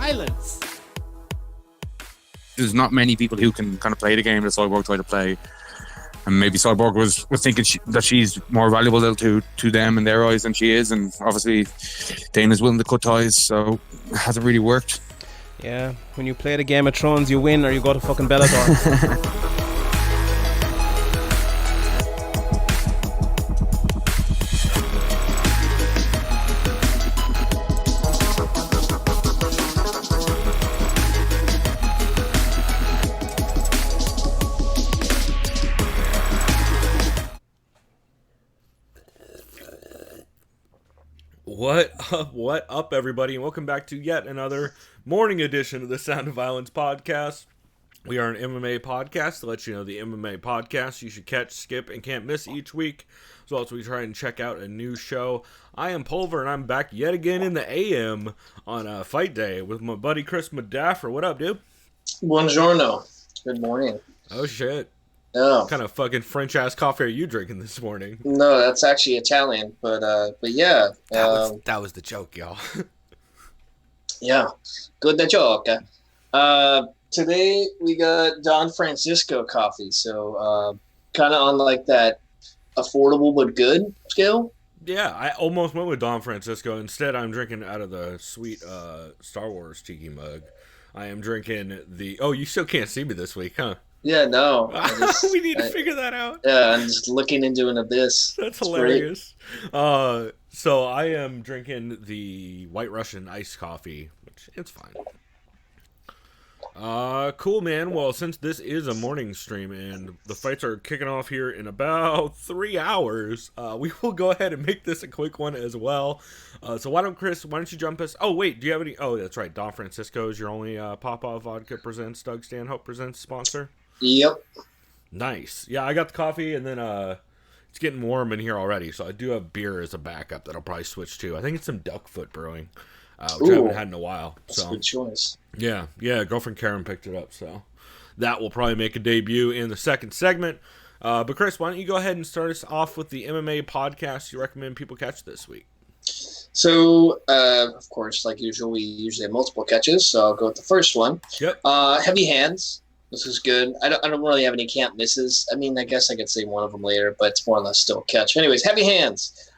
Silence. There's not many people who can kind of play the game that Cyborg tried to play. And maybe Cyborg was thinking that she's more valuable to them in their eyes than she is. And obviously, Dana's willing to cut ties, so it hasn't really worked. Yeah, when you play the Game of Thrones, you win or you go to fucking Bellator. What up, everybody, and welcome back to yet another morning edition of the Sound of Violence podcast. We are an MMA podcast to let you know the MMA podcast you should catch, skip, and can't miss each week, as well as we try and check out a new show. I am Pulver, and I'm back yet again in the AM on Fight Day with my buddy Chris Madaffer. What up, dude? Buongiorno. Good morning. Oh, shit. Oh. What kind of fucking French-ass coffee are you drinking this morning? No, that's actually Italian, but yeah. That was the joke, y'all. Yeah, good joke. Today we got Don Francisco coffee, so kind of on like that affordable but good scale. Yeah, I almost went with Don Francisco. Instead, I'm drinking out of the sweet Star Wars tiki mug. I am drinking the... Oh, you still can't see me this week, huh? Yeah, no. We need to figure that out. Yeah, I'm just looking into an abyss. That's hilarious. So I am drinking the White Russian iced coffee, which it's fine. Cool, man. Well, since this is a morning stream and the fights are kicking off here in about 3 hours, we will go ahead and make this a quick one as well. So why don't you jump us? Oh, wait, do you have any? Oh, that's right. Don Francisco is your only Papa Vodka Presents Doug Stanhope Presents sponsor. Yep. Nice. Yeah, I got the coffee, and then it's getting warm in here already, so I do have beer as a backup that I'll probably switch to. I think it's some Duckfoot Brewing, which I haven't had in a while. That's a good choice. Yeah, girlfriend Karen picked it up, so that will probably make a debut in the second segment. But Chris, why don't you go ahead and start us off with the MMA podcast you recommend people catch this week? So, of course, like usual, we usually have multiple catches, so I'll go with the first one. Yep. Heavy Hands. This is good. I don't really have any can't misses. I mean, I guess I could say one of them later, but it's more or less still a catch. Anyways, Heavy Hands.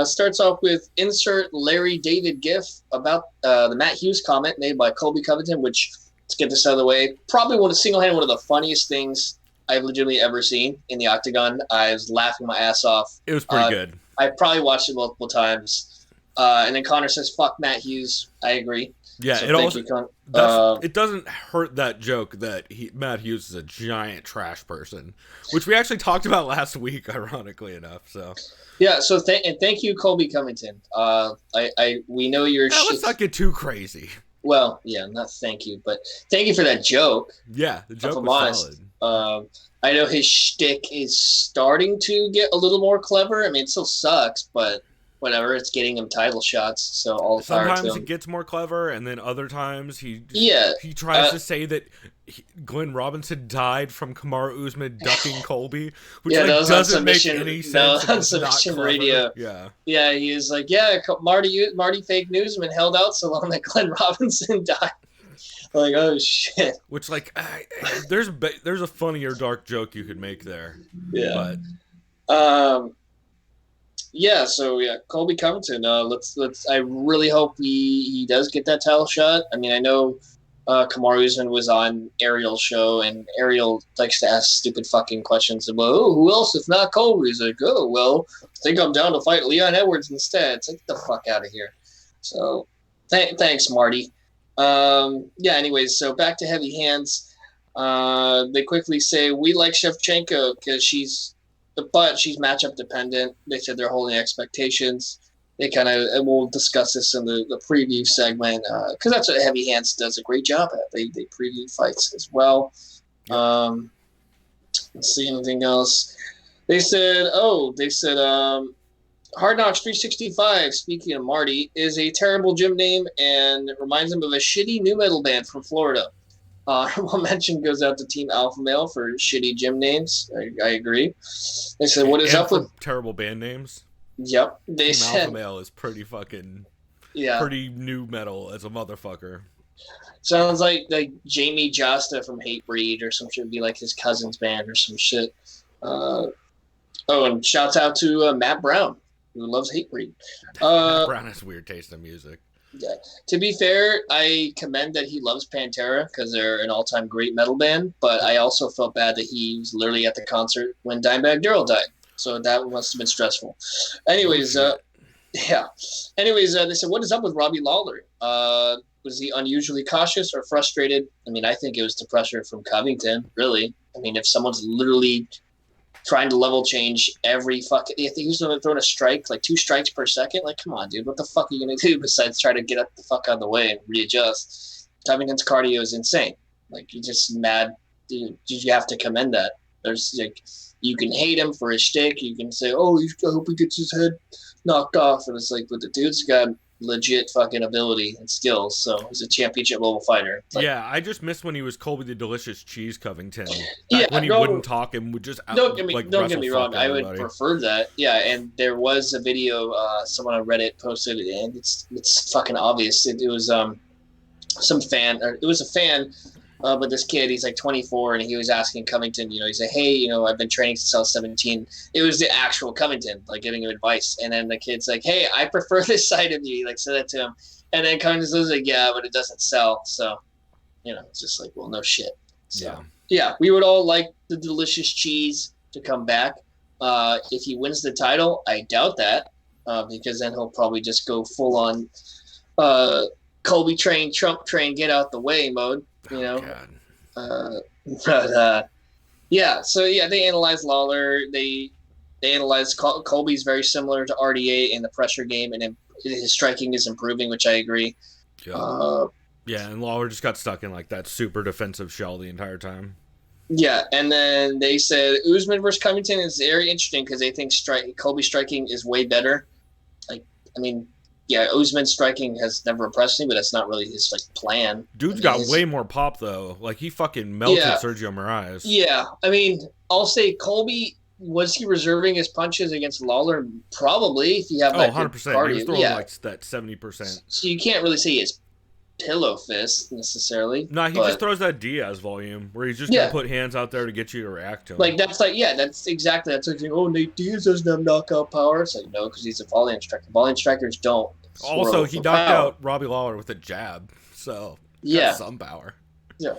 Starts off with insert Larry David gif about the Matt Hughes comment made by Colby Covington, which, let's get this out of the way, probably one of the funniest things I've legitimately ever seen in the octagon. I was laughing my ass off. It was pretty good. I probably watched it multiple times. And then Connor says, "Fuck Matt Hughes." I agree. Yeah, so it doesn't hurt that joke that Matt Hughes is a giant trash person, which we actually talked about last week, ironically enough. So yeah, so thank you, Colby Covington. We know you're. Let's not get too crazy. Well, yeah, not thank you, but thank you for that joke. Yeah, the joke was solid. I know his shtick is starting to get a little more clever. I mean, it still sucks, but whatever, it's getting him title shots, so all the power to him. Sometimes it gets more clever, and then other times he tries to say that Glenn Robinson died from Kamaru Usman ducking Colby, which doesn't make any sense. No, on Submission Radio. Yeah, he was like, Marty Fake Newsman held out so long that Glenn Robinson died. Like, oh shit. Which, there's a funnier dark joke you could make there. Yeah. But Colby Covington. I really hope he does get that title shot. I mean, I know Kamaru Usman was on Ariel's show, and Ariel likes to ask stupid fucking questions about, who else if not Colby? He's like, I think I'm down to fight Leon Edwards instead. It's like, get the fuck out of here. So, thanks, Marty. Anyways, so back to Heavy Hands. They quickly say, we like Shevchenko because she's matchup dependent. They said they're holding expectations. They and we'll discuss this in the preview segment because that's what Heavy Hands does a great job at. They preview fights as well. Let's see anything else. They said Hard Knocks 365, speaking of Marty, is a terrible gym name and it reminds him of a shitty new metal band from Florida. Honorable mention goes out to Team Alpha Male for shitty gym names. I agree. They said, "What is up with terrible band names?" Yep. They Team said Alpha Male is pretty fucking pretty new metal as a motherfucker. Sounds like Jamie Josta from Hatebreed or some shit would be like his cousin's band or some shit. And shouts out to Matt Brown, who loves Hatebreed. Matt Brown has weird taste in music. Yeah. To be fair, I commend that he loves Pantera because they're an all-time great metal band, but I also felt bad that he was literally at the concert when Dimebag Darrell died. So that must have been stressful. Anyways, yeah. Anyways, they said, what is up with Robbie Lawler? Was he unusually cautious or frustrated? I mean, I think it was the pressure from Covington, really. I mean, if someone's literally trying to level change every fucking... I think he was throwing a strike, like 2 strikes per second. Like, come on, dude. What the fuck are you going to do besides try to get up the fuck out of the way and readjust? Covington's cardio is insane. Like, you're just mad. Dude, you have to commend that. There's, like... You can hate him for his shtick. You can say, "Oh, I hope he gets his head knocked off." And it's like, but the dude's got legit fucking ability and skills. So he's a championship level fighter. Like, yeah, I just missed when he was Colby the Delicious Cheese Covington. When he wouldn't talk and would just don't get me wrong. I would prefer that. Yeah, and there was a video someone on Reddit posted, and it's fucking obvious. It was some fan, or it was a fan. But this kid, he's like 24, and he was asking Covington, he said, "Hey, I've been training since I was 17. It was the actual Covington, like giving him advice. And then the kid's like, "Hey, I prefer this side of you." He like said that to him. And then Covington was like, "Yeah, but it doesn't sell." So, it's just like, well, no shit. So, yeah, we would all like the Delicious Cheese to come back. If he wins the title, I doubt that, because then he'll probably just go full on Colby train, Trump train, get out the way mode. So they analyzed Lawler. They analyzed Colby's very similar to RDA in the pressure game, and his striking is improving, which I agree. And Lawler just got stuck in like that super defensive shell the entire time. Yeah, and then they said Usman versus Covington is very interesting because they think Colby's striking is way better. Usman's striking has never impressed me, but that's not really his plan. Dude's got way more pop though. Like he fucking melted Sergio Moraes. Yeah, I'll say Colby, was he reserving his punches against Lawler? Probably, if you have that 100%. He was throwing like that 70%. So you can't really say his pillow fist necessarily. No, he just throws that Diaz volume where he's just gonna put hands out there to get you to react to him. That's exactly that's like, "Oh, Nate Diaz doesn't have knockout power." It's like, no, because he's a volley striker. Volley strikers don't. Also, he knocked out Robbie Lawler with a jab, so some power. Yeah.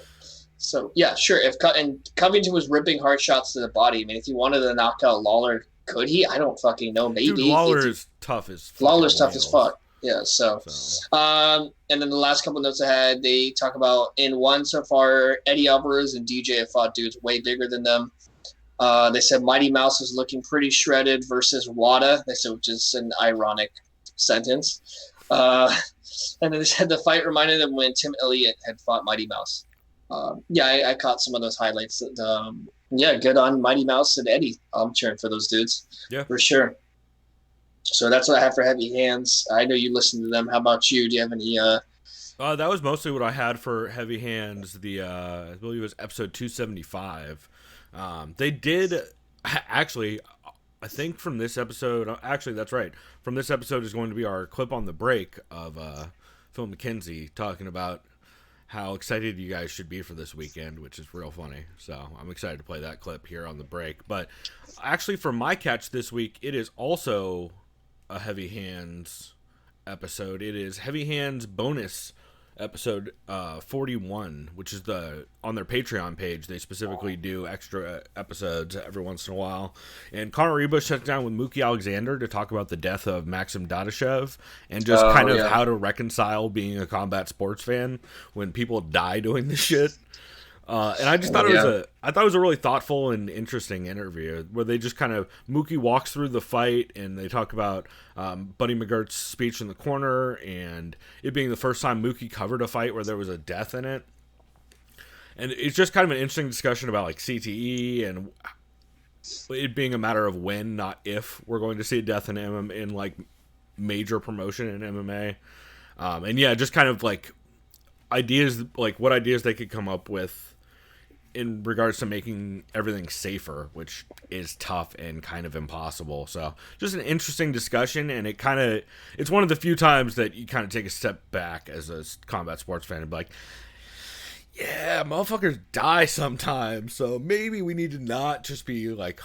So sure. And Covington was ripping hard shots to the body. If he wanted to knock out Lawler, could he? I don't fucking know. Maybe. Dude, Lawler's tough as fuck. Yeah. So, and then the last couple notes I had, they talk about in one so far, Eddie Alvarez and DJ have fought dudes way bigger than them. They said Mighty Mouse is looking pretty shredded versus WADA. They said, which is an ironic sentence. And then they said the fight reminded them when Tim Elliott had fought Mighty Mouse. I caught some of those highlights. Good on Mighty Mouse and Eddie. I'm cheering for those dudes. Yeah, for sure. So that's what I have for Heavy Hands. I know you listen to them. How about you? Do you have any? That was mostly what I had for Heavy Hands. I believe it was episode 275. They did actually. I think from this episode, actually, that's right. From this episode is going to be our clip on the break of Phil McKenzie talking about how excited you guys should be for this weekend, which is real funny. So I'm excited to play that clip here on the break. But actually, for my catch this week, it is also a Heavy Hands episode. It is Heavy Hands bonus episode 41, which is on their Patreon page. They specifically do extra episodes every once in a while, and Conor Reba sat down with Mookie Alexander to talk about the death of Maxim Dadashev and just how to reconcile being a combat sports fan when people die doing this shit. And I just thought it was a really thoughtful and interesting interview where they just Mookie walks through the fight and they talk about Buddy McGirt's speech in the corner and it being the first time Mookie covered a fight where there was a death in it. And it's just an interesting discussion about CTE and it being a matter of when, not if, we're going to see a death in major promotion in MMA. And just ideas, what ideas they could come up with in regards to making everything safer, which is tough and kind of impossible. So just an interesting discussion, and it's one of the few times that you kind of take a step back as a combat sports fan and be like, yeah, motherfuckers die sometimes, so maybe we need to not just be like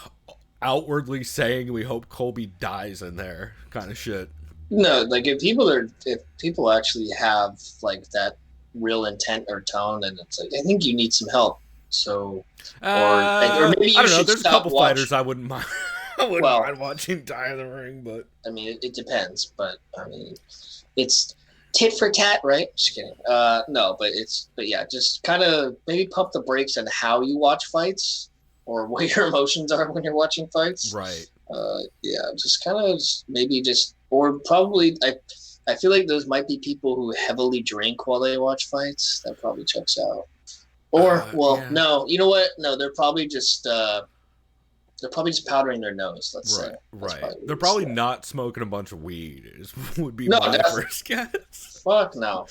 outwardly saying we hope Colby dies in there kind of shit. No, like if people actually have like that real intent or tone, then it's like I think you need some help. So, or maybe you I don't know. should There's a couple fighters I wouldn't mind. I wouldn't mind watching die in the ring, but I mean, it depends. But I mean, it's tit for tat, right? Just kidding. No, but yeah, just kind of maybe pump the brakes on how you watch fights or what your emotions are when you're watching fights. Right. Yeah, just kind of or probably I feel like those might be people who heavily drink while they watch fights. That probably checks out. Or no, you know what? No, they're probably just powdering their nose. Let's say. Right. They're probably not smoking a bunch of weed. Would be my first guess. Fuck no.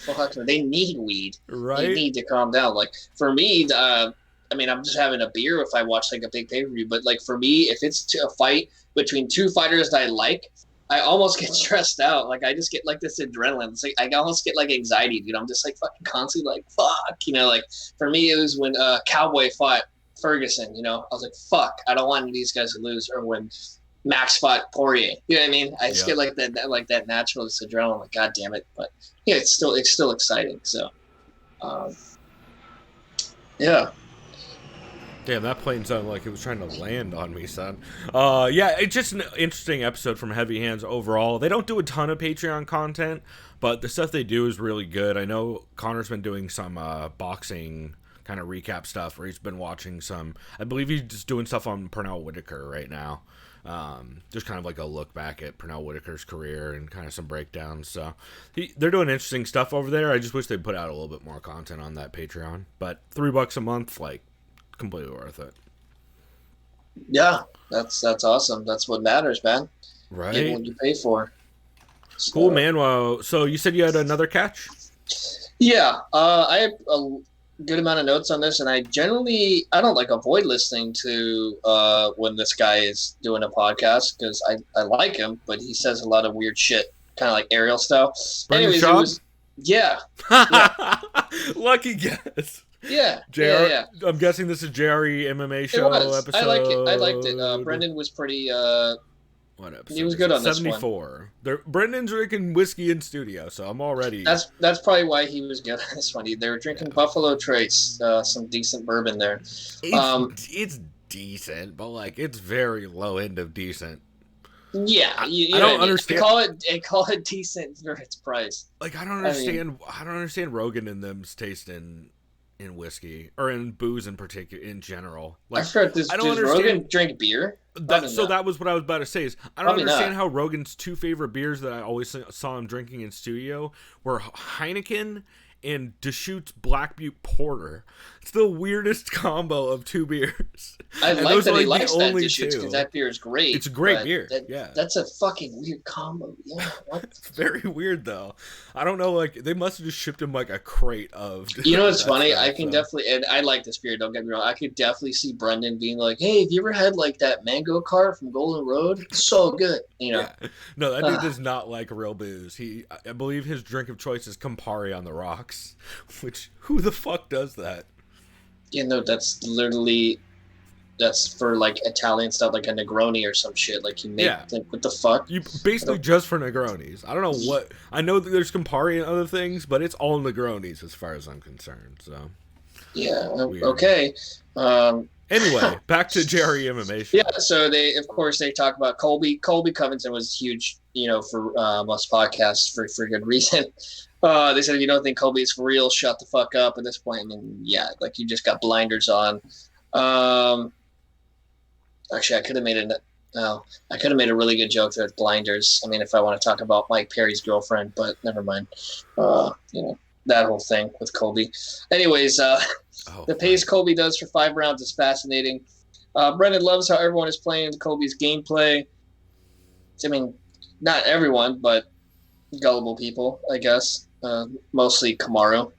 They need weed. Right. They need to calm down. Like for me, I mean, I'm just having a beer if I watch like a big pay-per-view. But like for me, if it's a fight between two fighters that I like, I almost get stressed out. Like I just get like this adrenaline. It's like I almost get like anxiety, dude. I'm just like fucking constantly like fuck. Like for me, it was when Cowboy fought Ferguson. I was like fuck. I don't want these guys to lose. Or when Max fought Poirier. You know what I mean? I just get like that natural adrenaline. Like god damn it. But yeah, it's still exciting. So, yeah. Damn, that plane sounded like it was trying to land on me, son. Yeah, it's just an interesting episode from Heavy Hands overall. They don't do a ton of Patreon content, but the stuff they do is really good. I know Connor's been doing some boxing kind of recap stuff, where he's been watching some. I believe he's just doing stuff on Pernell Whitaker right now. Just kind of like a look back at Pernell Whitaker's career and kind of some breakdowns. So they're doing interesting stuff over there. I just wish they'd put out a little bit more content on that Patreon. But $3 a month, like, completely worth it. Yeah, that's awesome. That's what matters, man. Right. Get what you pay for. So, cool, man. Well, so you said you had another catch? Yeah, I have a good amount of notes on this, and I don't like avoid listening to when this guy is doing a podcast because I like him, but he says a lot of weird shit, kind of like Ariel style. Anyways, it was yeah. Lucky guess. Yeah, yeah. I'm guessing this is Jerry MMA show episode. I like it. I liked it. Brendan was pretty. What episode? He was good on this 74. Brendan's drinking whiskey in studio, so I'm already. That's probably why he was good on this one. They were drinking Buffalo Trace, some decent bourbon there. It's decent, but like it's very low end of decent. Yeah, I don't understand. Call it decent for its price. Like I don't understand Rogan and them's taste in whiskey or in booze in particular in general. Like, I forgot this. Does Rogan drink beer? That was what I was about to say. Is I don't understand how Rogan's two favorite beers that I always saw him drinking in studio were Heineken and Deschutes Black Butte Porter. It's the weirdest combo of two beers. I like that he likes that Deschutes because that beer is great. It's a great beer. That's a fucking weird combo. Yeah, it's very weird though. I don't know. Like they must have just shipped him like a crate of. You know what's funny? I can definitely, and I like this beer. Don't get me wrong. I could definitely see Brendan being like, "Hey, have you ever had like that mango cart from Golden Road? It's so good." Yeah. No, that dude does not like real booze. I believe his drink of choice is Campari on the rocks. Which who the fuck does that? That's literally for like Italian stuff, like a Negroni or some shit. Like you make like what the fuck? You basically just for Negronis. I don't know what. I know that there's Campari and other things, but it's all Negronis as far as I'm concerned. So yeah, weird. Okay. Anyway, back to Jerry MMA show. Yeah, so they talk about Colby. Colby Covington was huge, for most podcasts for good reason. They said if you don't think Colby is for real, shut the fuck up at this point. I mean, yeah, like you just got blinders on. Actually, I could have made a really good joke there with blinders. I mean, if I want to talk about Mike Perry's girlfriend, but never mind. That whole thing with Colby. Anyways, the pace Colby does for 5 rounds is fascinating. Brendan loves how everyone is playing into Colby's gameplay. I mean, not everyone, but gullible people, I guess. Mostly Kamaru.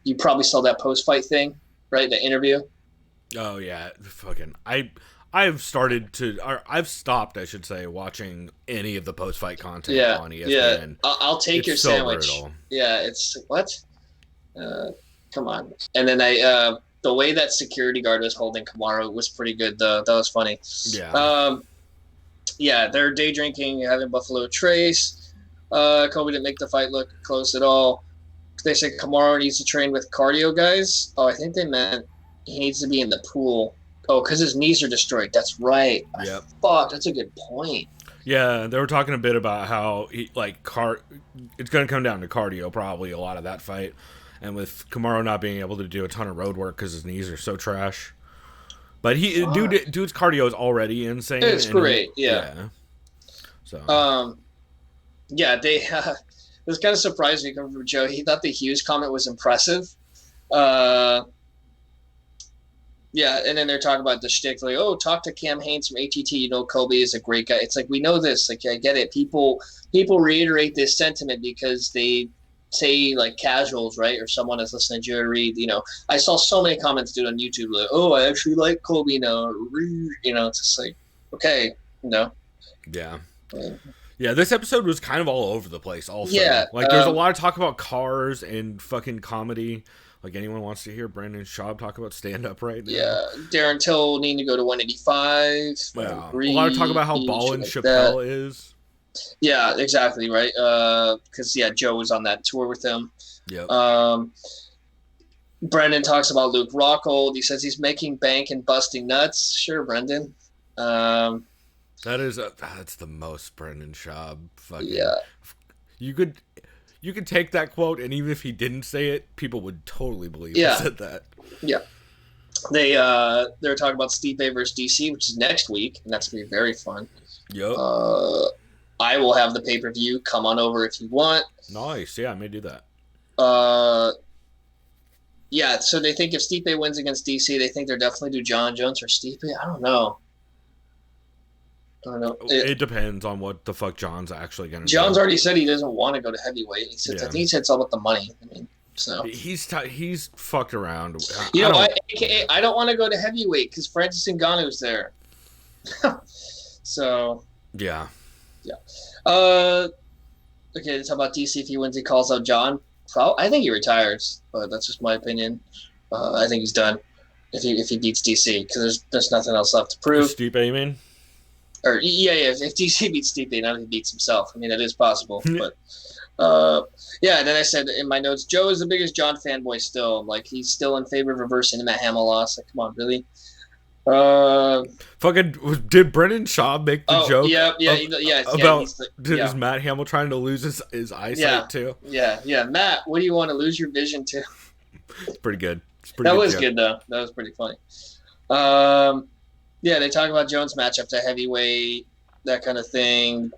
You probably saw that post-fight thing, right? The interview. Oh yeah, fucking I've stopped, I should say, watching any of the post-fight content on ESPN. Yeah. I'll take It's your so sandwich. brutal. Yeah, it's what? Come on. And then the way that security guard was holding Kamaru was pretty good, though. That was funny. Yeah. Yeah, they're day drinking, having Buffalo Trace. Kobe didn't make the fight look close at all. They said Kamaru needs to train with cardio guys. Oh, I think they meant he needs to be in the pool. Oh, because his knees are destroyed. That's right. Yep. Fuck, that's a good point. Yeah, they were talking a bit about how it's going to come down to cardio probably a lot of that fight, and with Kamaru not being able to do a ton of road work because his knees are so trash. But dude's cardio is already insane. It's great. Yeah. So. Yeah, they. It was kind of surprising coming from Joe. He thought the Hughes comment was impressive. Yeah, and then they're talking about the shtick, like, oh, talk to Cam Hanes from ATT. You know, Kobe is a great guy. It's like, we know this. Like, I get it. People reiterate this sentiment because they say, like, casuals, right, or someone that's listening to Joe Reed. You know, I saw so many comments, dude, on YouTube, like, oh, I actually like Kobe now. You know, it's just like, okay, you know. Yeah. Yeah, this episode was kind of all over the place also. Yeah. Like, there's a lot of talk about cars and fucking comedy. Like, anyone wants to hear Brandon Schaub talk about stand-up right now? Yeah, Darren Till needing to go to 185. Yeah. A lot of talk about how Ballin' Chappelle is. Yeah, exactly, right? Because, Joe was on that tour with him. Yep. Brendan talks about Luke Rockhold. He says he's making bank and busting nuts. Sure, Brendan. That's the most Brendan Schaub fucking... Yeah. You could take that quote, and even if he didn't say it, people would totally believe he said that. Yeah. They're talking about Stipe versus DC, which is next week, and that's going to be very fun. Yep. I will have the pay-per-view. Come on over if you want. Nice. Yeah, I may do that. Yeah, so they think if Stipe wins against DC, they think they'll definitely do John Jones or Stipe. I don't know. It depends on what the fuck John's actually going to do. John's already said he doesn't want to go to heavyweight. I think he said it's all about the money. I mean, so he's fucked around. I don't want to go to heavyweight because Francis Ngannou's there. So yeah. Okay, let's talk about DC. If he wins, he calls out John. I think he retires, but that's just my opinion. I think he's done if he beats DC because there's nothing else left to prove. Stipe, you mean? Or if DC beats Stipe, not if he beats himself. I mean, it is possible. But and then I said in my notes, Joe is the biggest John fanboy still. Like, he's still in favor of reversing the Matt Hamill loss. Like, come on, really? Fucking did Brendan Schaub make the joke? Is Matt Hamill trying to lose his eyesight too? Yeah. Matt, what do you want to lose your vision to? It's pretty good. That was good though. That was pretty funny. Yeah, they talk about Jones' matchup to heavyweight, that kind of thing.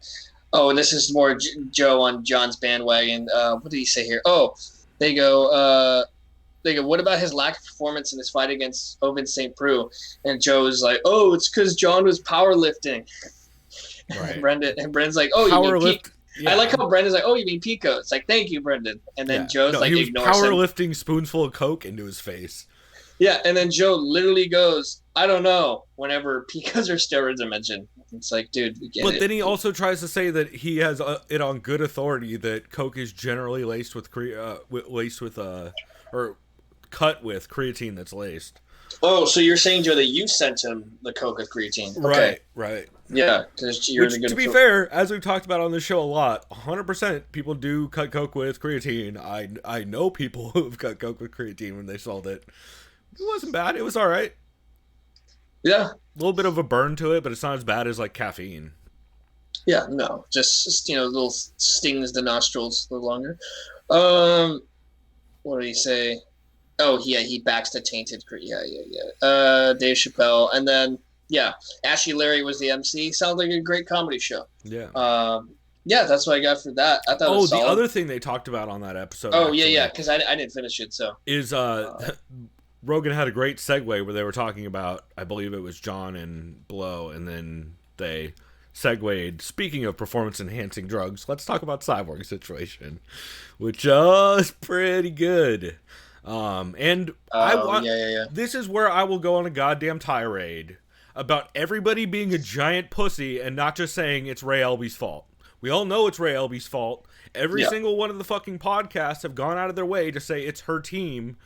Oh, and this is more Joe on John's bandwagon. What did he say here? Oh, they go, what about his lack of performance in his fight against Ovince St. Preux? And Joe's like, oh, it's because John was powerlifting. Right. And Brendan's like, oh, you mean Pico? Yeah. I like how Brendan's like, oh, you mean Pico? It's like, thank you, Brendan. And then Joe's like, he was ignores powerlifting spoonful of Coke into his face. Yeah, and then Joe literally goes, I don't know, whenever Picos or steroids are mentioned. It's like, dude, we get it. But then he also tries to say that he has it on good authority that Coke is generally laced with or cut with creatine that's laced. Oh, so you're saying, Joe, that you sent him the Coke with creatine? Okay. Right. Yeah, because you're the good. To be fair, as we've talked about on this show a lot, 100% people do cut Coke with creatine. I know people who have cut Coke with creatine when they sold it. It wasn't bad. It was all right. Yeah. A little bit of a burn to it, but it's not as bad as like caffeine. Yeah, no. Just little stings the nostrils a little longer. What did he say? Oh, yeah, he backs the tainted. Yeah. Dave Chappelle. And then, Ashley Larry was the MC. Sounds like a great comedy show. Yeah. That's what I got for that. I thought it was solid. Other thing they talked about on that episode. Oh, actually, because I didn't finish it, so. Is, Rogan had a great segue where they were talking about, I believe it was John and Blow, and then they segued, speaking of performance-enhancing drugs, let's talk about Cyborg's situation, which is pretty good. And yeah. This is where I will go on a goddamn tirade about everybody being a giant pussy and not just saying it's Ray Elby's fault. We all know it's Ray Elby's fault. Every single one of the fucking podcasts have gone out of their way to say it's her team.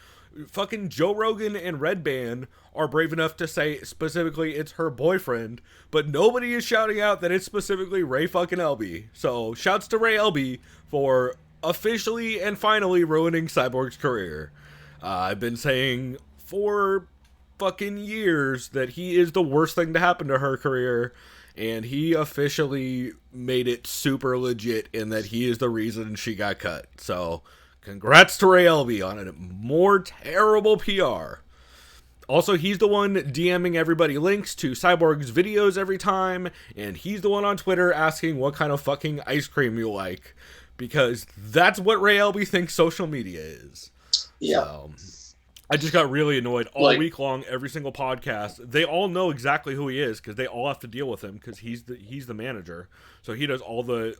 Fucking Joe Rogan and Red Band are brave enough to say specifically it's her boyfriend, but nobody is shouting out that it's specifically Ray fucking Elby. So shouts to Ray Elby for officially and finally ruining Cyborg's career. I've been saying for fucking years that he is the worst thing to happen to her career, and he officially made it super legit in that he is the reason she got cut. So congrats to Ray Elby on a more terrible PR. Also, he's the one DMing everybody links to Cyborg's videos every time, and he's the one on Twitter asking what kind of fucking ice cream you like, because that's what Ray Elby thinks social media is. Yeah. So, I just got really annoyed all week long. Every single podcast, they all know exactly who he is because they all have to deal with him because he's the manager. So he does all the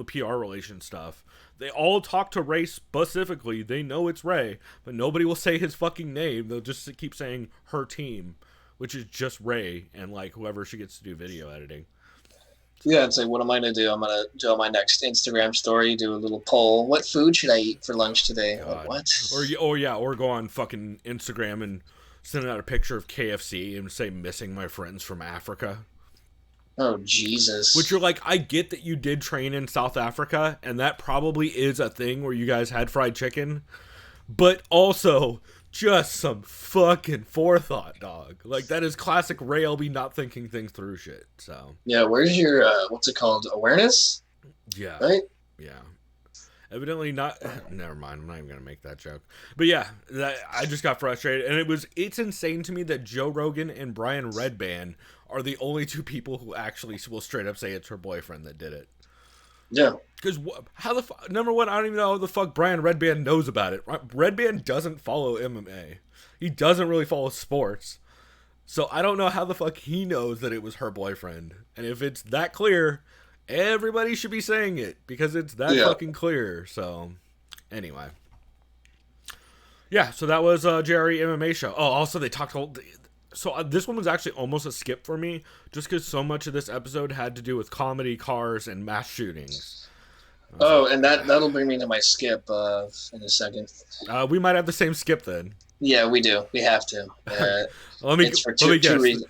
PR relation stuff. They all talk to Ray specifically. They know it's Ray, but nobody will say his fucking name. They'll just keep saying her team, which is just Ray and like whoever she gets to do video editing. Yeah, and say, what am I going to do? I'm going to do on my next Instagram story, do a little poll. What food should I eat for lunch today? God. What? Or go on fucking Instagram and send out a picture of KFC and say, missing my friends from Africa. Oh, Jesus. Which you're like, I get that you did train in South Africa, and that probably is a thing where you guys had fried chicken, but also just some fucking forethought, dog. Like, that is classic Ray Elby not thinking things through shit, so. Yeah, where's your, what's it called, awareness? Yeah. Right? Yeah. Evidently not. Never mind. I'm not even going to make that joke. But yeah, I just got frustrated. And it's insane to me that Joe Rogan and Brian Redband are the only two people who actually will straight up say it's her boyfriend that did it. Yeah. Because how the number one, I don't even know how the fuck Brian Redband knows about it. Redband doesn't follow MMA. He doesn't really follow sports. So I don't know how the fuck he knows that it was her boyfriend. And if it's that clear, everybody should be saying it because it's that fucking clear. So anyway. Yeah, so that was Jerry MMA show. Oh, also they talked all... So this one was actually almost a skip for me, just because so much of this episode had to do with comedy, cars, and mass shootings. And that'll bring me to my skip in a second. We might have the same skip then. Yeah, we do. We have to. Let me two guess. reasons.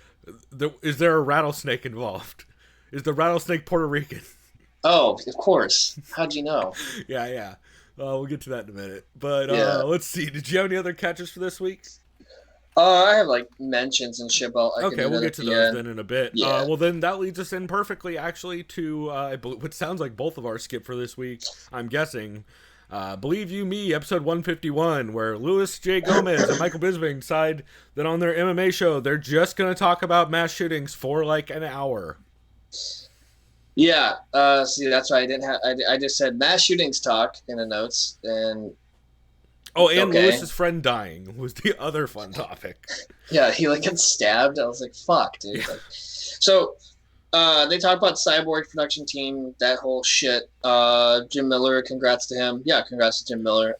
Is there a rattlesnake involved? Is the rattlesnake Puerto Rican? Oh, of course. How'd you know? Yeah. We'll get to that in a minute. But let's see. Did you have any other catches for this week? I have like mentions and shit. Okay, we'll get to those then in a bit. Yeah. Well, then that leads us in perfectly, actually, to what sounds like both of our skip for this week. I'm guessing, Believe You Me, episode 151, where Luis J. Gomez and Michael Bisping decide that on their MMA show they're just gonna talk about mass shootings for like an hour. Yeah. See, that's why I didn't have. I just said mass shootings talk in the notes and. Oh, and Lewis's friend dying was the other fun topic. Yeah, he like gets stabbed. I was like, "Fuck, dude!" Yeah. So, they talk about Cyborg production team, that whole shit. Jim Miller, congrats to him. Yeah, congrats to Jim Miller.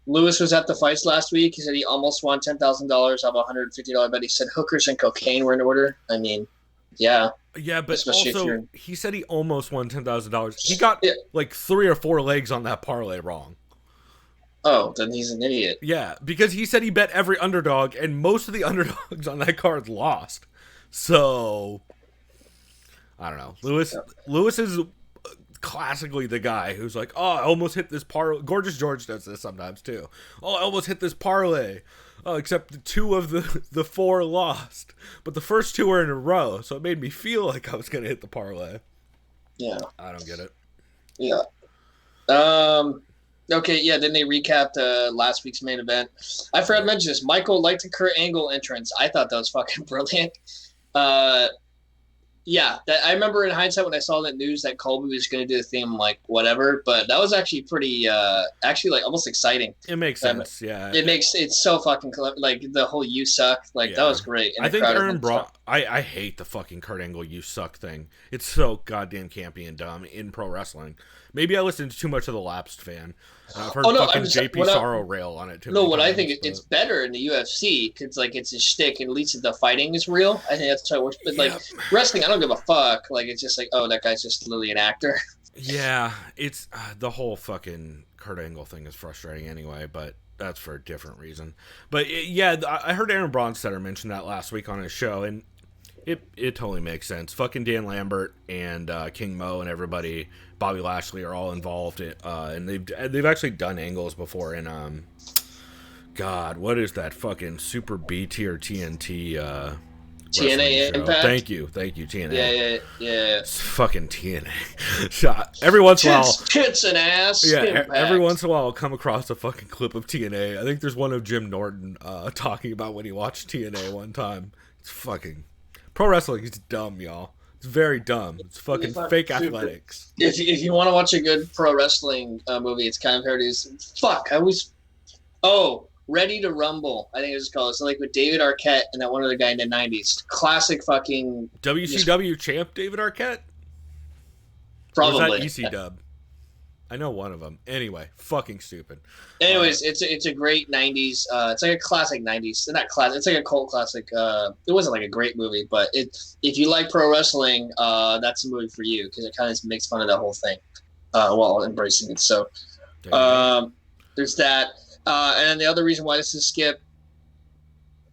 Lewis was at the fights last week. He said he almost won $10,000 of a $150 bet. He said hookers and cocaine were in order. I mean, yeah. Yeah, but also he said he almost won $10,000. He got like 3 or 4 legs on that parlay wrong. Oh, then he's an idiot. Yeah, because he said he bet every underdog, and most of the underdogs on that card lost. So, I don't know. Lewis is classically the guy who's like, oh, I almost hit this parlay. Gorgeous George does this sometimes, too. Oh, I almost hit this parlay. Oh, except 2 of the 4 lost. But the first 2 were in a row, so it made me feel like I was going to hit the parlay. Yeah. I don't get it. Yeah. Okay, yeah, then they recapped last week's main event. I forgot to mention this. Michael liked the Kurt Angle entrance. I thought that was fucking brilliant. Yeah, I remember in hindsight when I saw that news that Colby was going to do the theme, I'm like, whatever. But that was actually pretty, like almost exciting. It makes sense, yeah. It's so fucking, like, the whole "you suck," like, that was great. And I think Aaron Braun, I hate the fucking Kurt Angle "you suck" thing. It's so goddamn campy and dumb in pro wrestling. Maybe I listened to too much of the Lapsed Fan. And I've heard Oh, no, fucking I'm just- JP what I- Sorrow rail on it too. No, many what I times, think but- it's better in the UFC because like it's a shtick and at least the fighting is real. I think that's how it works. But like wrestling, I don't give a fuck. Like it's just like, oh, that guy's just literally an actor. Yeah, it's the whole fucking Kurt Angle thing is frustrating anyway, but that's for a different reason. But I heard Aaron Bronstetter mention that last week on his show, and it totally makes sense. Fucking Dan Lambert and King Mo and everybody, Bobby Lashley are all involved, and they've actually done angles before in God, what is that fucking Super B tier TNT? TNA Impact. Thank you, TNA. Yeah. It's fucking TNA. Shot every once in a while. Tits and ass. Yeah, Impact. every once in a while I'll come across a fucking clip of TNA. I think there's one of Jim Norton talking about when he watched TNA one time. It's fucking pro wrestling is dumb, y'all. It's very dumb. It's fucking fake athletics. If you want to watch a good pro wrestling movie, it's kind of parodies. Fuck, I always. Oh, Ready to Rumble, I think it's called. It's like with David Arquette and that one other guy in the 90s. Classic fucking... WCW champ David Arquette? Probably. Or was that ECW? I know one of them. Anyway, fucking stupid. Anyways, it's a great 90s... it's like a classic 90s... Not classic. It's like a cult classic. It wasn't like a great movie, but if you like pro wrestling, that's a movie for you because it kind of makes fun of that whole thing while embracing it. So there's that. And then the other reason why this is skip,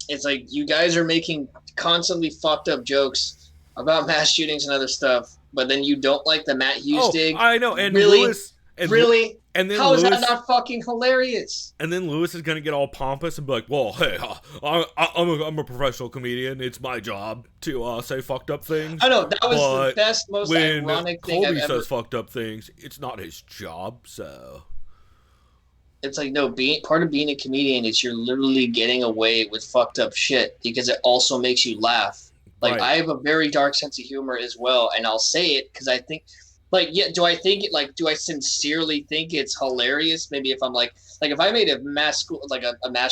it's like you guys are making constantly fucked up jokes about mass shootings and other stuff, but then you don't like the Matt Hughes dig. I know, and really, Lewis, really, and then how is Lewis, that not fucking hilarious? And then Lewis is gonna get all pompous and be like, "Well, hey, I'm a professional comedian. It's my job to say fucked up things." I know that was the best, most ironic thing I've Colby ever. says fucked up things, it's not his job, so. It's like, no, part of being a comedian is you're literally getting away with fucked up shit because it also makes you laugh. Like, Right. I have a very dark sense of humor as well, and I'll say it because I think, like, yeah, do I think it, like, do I sincerely think it's hilarious? Maybe if I'm like if I made a mass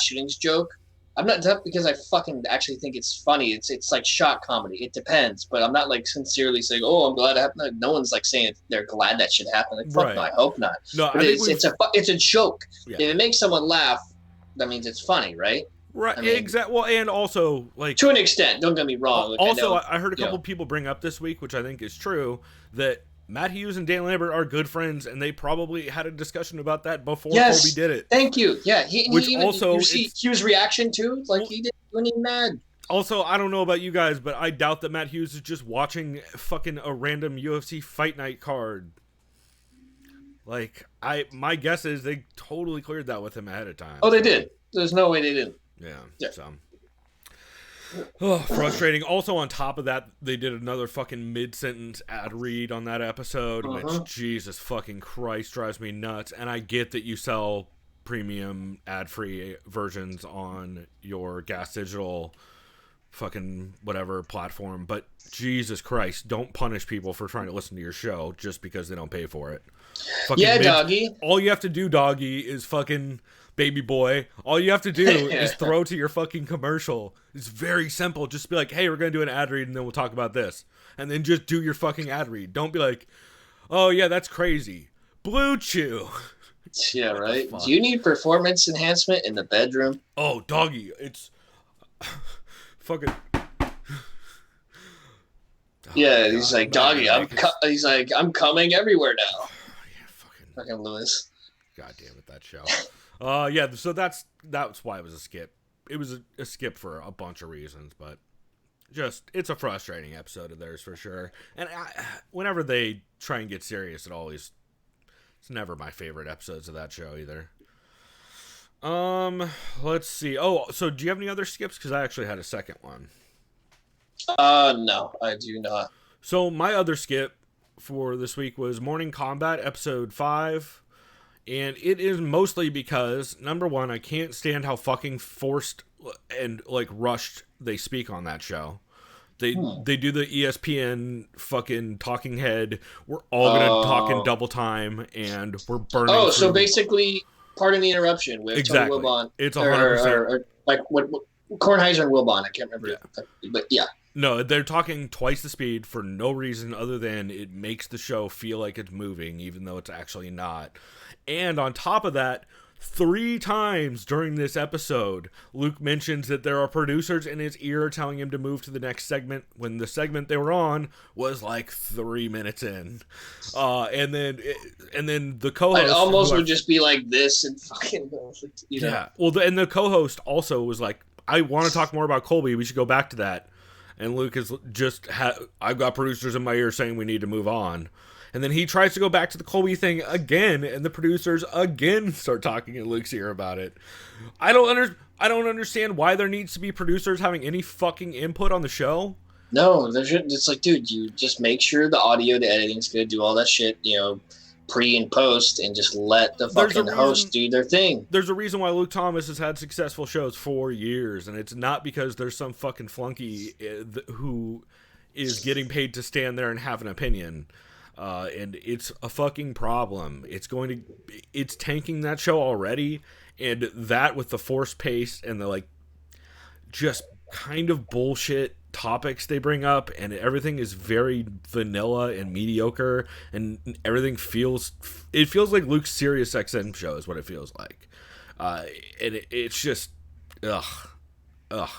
shootings joke, I'm not because I fucking actually think it's funny. It's like shock comedy. It depends, but I'm not like sincerely saying, "Oh, I'm glad it happened." Like, no one's like saying they're glad that shit happened. Like, fuck Right. no, I hope not. No, But I think it's a joke. Yeah. If it makes someone laugh, that means it's funny, right? Right, I mean- exactly. Well, and also, like, To an extent. Don't get me wrong. Like, also, I know, I heard a couple yeah. people bring up this week, which I think is true, that Matt Hughes and Dan Lambert are good friends, and they probably had a discussion about that before Yes. Colby did it. Thank you. Yeah, Which he even, also, you see Hughes' reaction too. Like he wasn't even mad. Also, I don't know about you guys, but I doubt that Matt Hughes is just watching fucking a random UFC fight night card. Like, my guess is they totally cleared that with him ahead of time. Oh, they did. There's no way they didn't. Yeah. So. Oh, frustrating. Also, on top of that, they did another fucking mid-sentence ad read on that episode, which, Jesus fucking Christ, drives me nuts. And I get that you sell premium ad-free versions on your Gas Digital fucking whatever platform, but Jesus Christ, don't punish people for trying to listen to your show just because they don't pay for it. Fucking Doggy. All you have to do, doggy, is fucking baby boy. All you have to do is throw to your fucking commercial. It's very simple. Just be like, hey, we're going to do an ad read and then we'll talk about this. And then just do your fucking ad read. Don't be like, oh yeah, that's crazy. Blue Chew. Yeah, right. Do you need performance enhancement in the bedroom? Oh, doggy. It's fucking... Yeah, he's like, doggy, he's like, I'm coming everywhere now. Yeah, fucking Lewis. God damn it, that show. Yeah, so that's why it was a skip. It was a skip for a bunch of reasons, but just, it's a frustrating episode of theirs for sure. And whenever they try and get serious, it's never my favorite episodes of that show either. Let's see. Oh, so do you have any other skips? Because I actually had a second one. No, I do not. So my other skip for this week was Morning Combat, episode 5. And it is mostly because, number one, I can't stand how fucking forced and, like, rushed they speak on that show. They do the ESPN fucking talking head. We're all going to talk in double time, and we're burning so basically, pardon the interruption with Exactly. Tony Wilbon. It's 100%. Or like, what Kornheiser and Wilbon. I can't remember, but yeah. No, they're talking twice the speed for no reason other than it makes the show feel like it's moving, even though it's actually not. And on top of that, 3 times during this episode, Luke mentions that there are producers in his ear telling him to move to the next segment when the segment they were on was like 3 minutes in. And then the co-host... It almost would just be like this and fucking... You know. Yeah. Well, and the co-host also was like, I want to talk more about Colby. We should go back to that. And Luke is just, I've got producers in my ear saying we need to move on. And then he tries to go back to the Colby thing again, and the producers again start talking in Luke's ear about it. I don't understand why there needs to be producers having any fucking input on the show. No, it's like, dude, you just make sure the audio, the editing's good, do all that shit, pre and post, and just let the fucking host do their thing. There's a reason why Luke Thomas has had successful shows for years, and it's not because there's some fucking flunky who is getting paid to stand there and have an opinion. And it's a fucking problem. It's tanking that show already, and that with the forced pace and the just kind of bullshit topics they bring up, and everything is very vanilla and mediocre, and everything feels like Luke's Sirius XM show is what it feels like. And it's just ugh.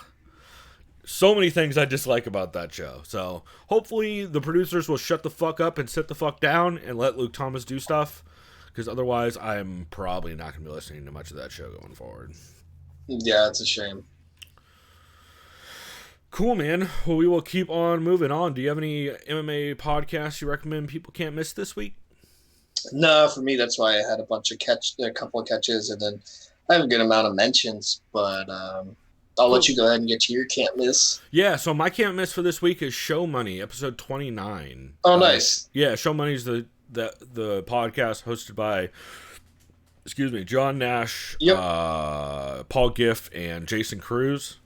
So many things I dislike about that show. So hopefully the producers will shut the fuck up and sit the fuck down and let Luke Thomas do stuff, because otherwise I'm probably not going to be listening to much of that show going forward. Yeah, it's a shame. Cool, man. Well, we will keep on moving on. Do you have any MMA podcasts you recommend people can't miss this week? No, for me, that's why I had a couple of catches, and then I have a good amount of mentions, but I'll let you go ahead and get to your can't miss. Yeah, so my can't miss for this week is Show Money, episode 29. Oh, nice. Yeah, Show Money is the podcast hosted by, John Nash, yep. Paul Giff, and Jason Cruz.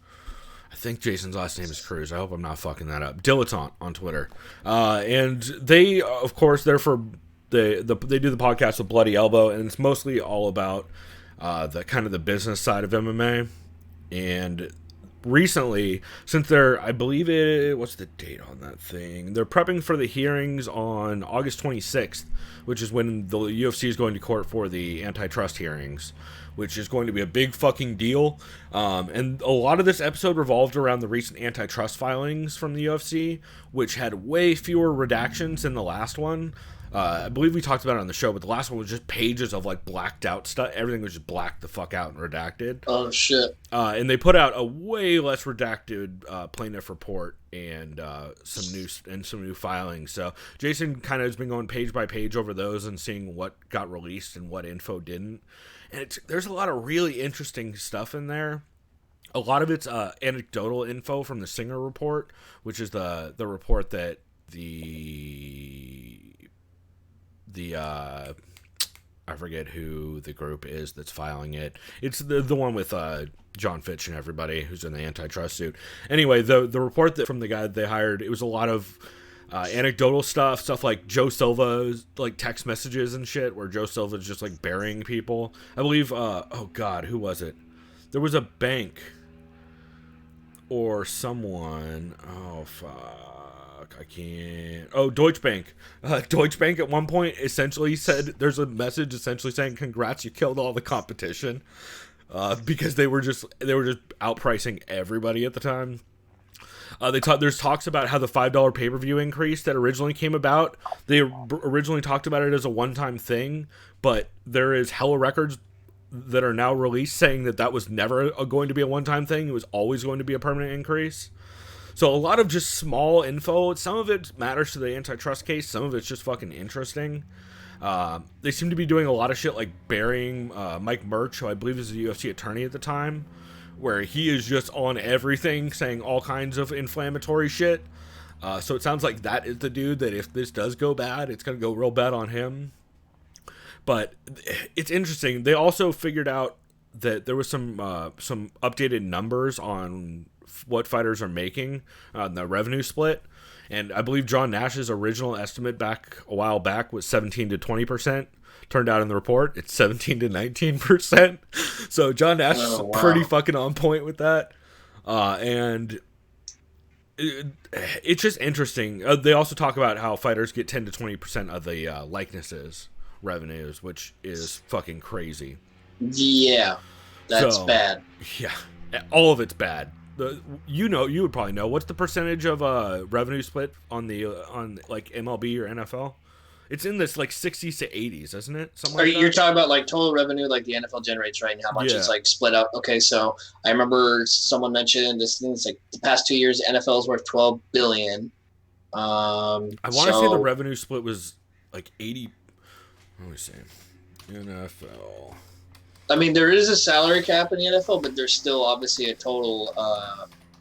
I think Jason's last name is Cruz. I hope I'm not fucking that up. Dilettante on Twitter. And they, of course, they do the podcast with Bloody Elbow, and it's mostly all about the kind of the business side of MMA. And recently, since they're, I believe what's the date on that thing? They're prepping for the hearings on August 26th, which is when the UFC is going to court for the antitrust hearings, which is going to be a big fucking deal. And a lot of this episode revolved around the recent antitrust filings from the UFC, which had way fewer redactions than the last one. I believe we talked about it on the show, but the last one was just pages of blacked out stuff. Everything was just blacked the fuck out and redacted. Oh shit! And they put out a way less redacted plaintiff report and some new filings. So Jason kind of has been going page by page over those and seeing what got released and what info didn't. And there's a lot of really interesting stuff in there. A lot of it's anecdotal info from the Singer report, which is the report that I forget who the group is that's filing it. It's the one with John Fitch and everybody who's in the antitrust suit. Anyway, the report that from the guy that they hired, it was a lot of anecdotal stuff like Joe Silva's text messages and shit, where Joe Silva's just burying people. I believe oh god, who was it? There was a bank or someone. Oh fuck, I can't. Oh, Deutsche Bank. Deutsche Bank at one point essentially said, there's a message essentially saying, "Congrats, you killed all the competition," because they were just outpricing everybody at the time. There's talks about how the $5 pay-per-view increase that originally came about, they originally talked about it as a one-time thing, but there is hella records that are now released saying that was never going to be a one-time thing. It was always going to be a permanent increase. So a lot of just small info. Some of it matters to the antitrust case. Some of it's just fucking interesting. They seem to be doing a lot of shit like burying Mike Murch, who I believe is a UFC attorney at the time, where he is just on everything saying all kinds of inflammatory shit. So it sounds like that is the dude that if this does go bad, it's going to go real bad on him. But it's interesting. They also figured out that there was some updated numbers on what fighters are making on the revenue split. And I believe John Nash's original estimate a while back was 17 to 20%. Turned out in the report, it's 17 to 19%. So John Nash is pretty fucking on point with that. And it's just interesting. They also talk about how fighters get 10 to 20% of the likenesses revenues, which is fucking crazy. Yeah, that's bad. Yeah, all of it's bad. You would probably know what's the percentage of revenue split on like MLB or NFL. It's in this like 60s to 80s, isn't it? Something like that. You're talking about like total revenue, like the NFL generates, right? And how much it's like split up. Okay, so I remember someone mentioned this thing. It's like the past 2 years, NFL is worth $12 billion. I want to say the revenue split was like 80. Let me see. NFL. I mean, there is a salary cap in the NFL, but there's still obviously a total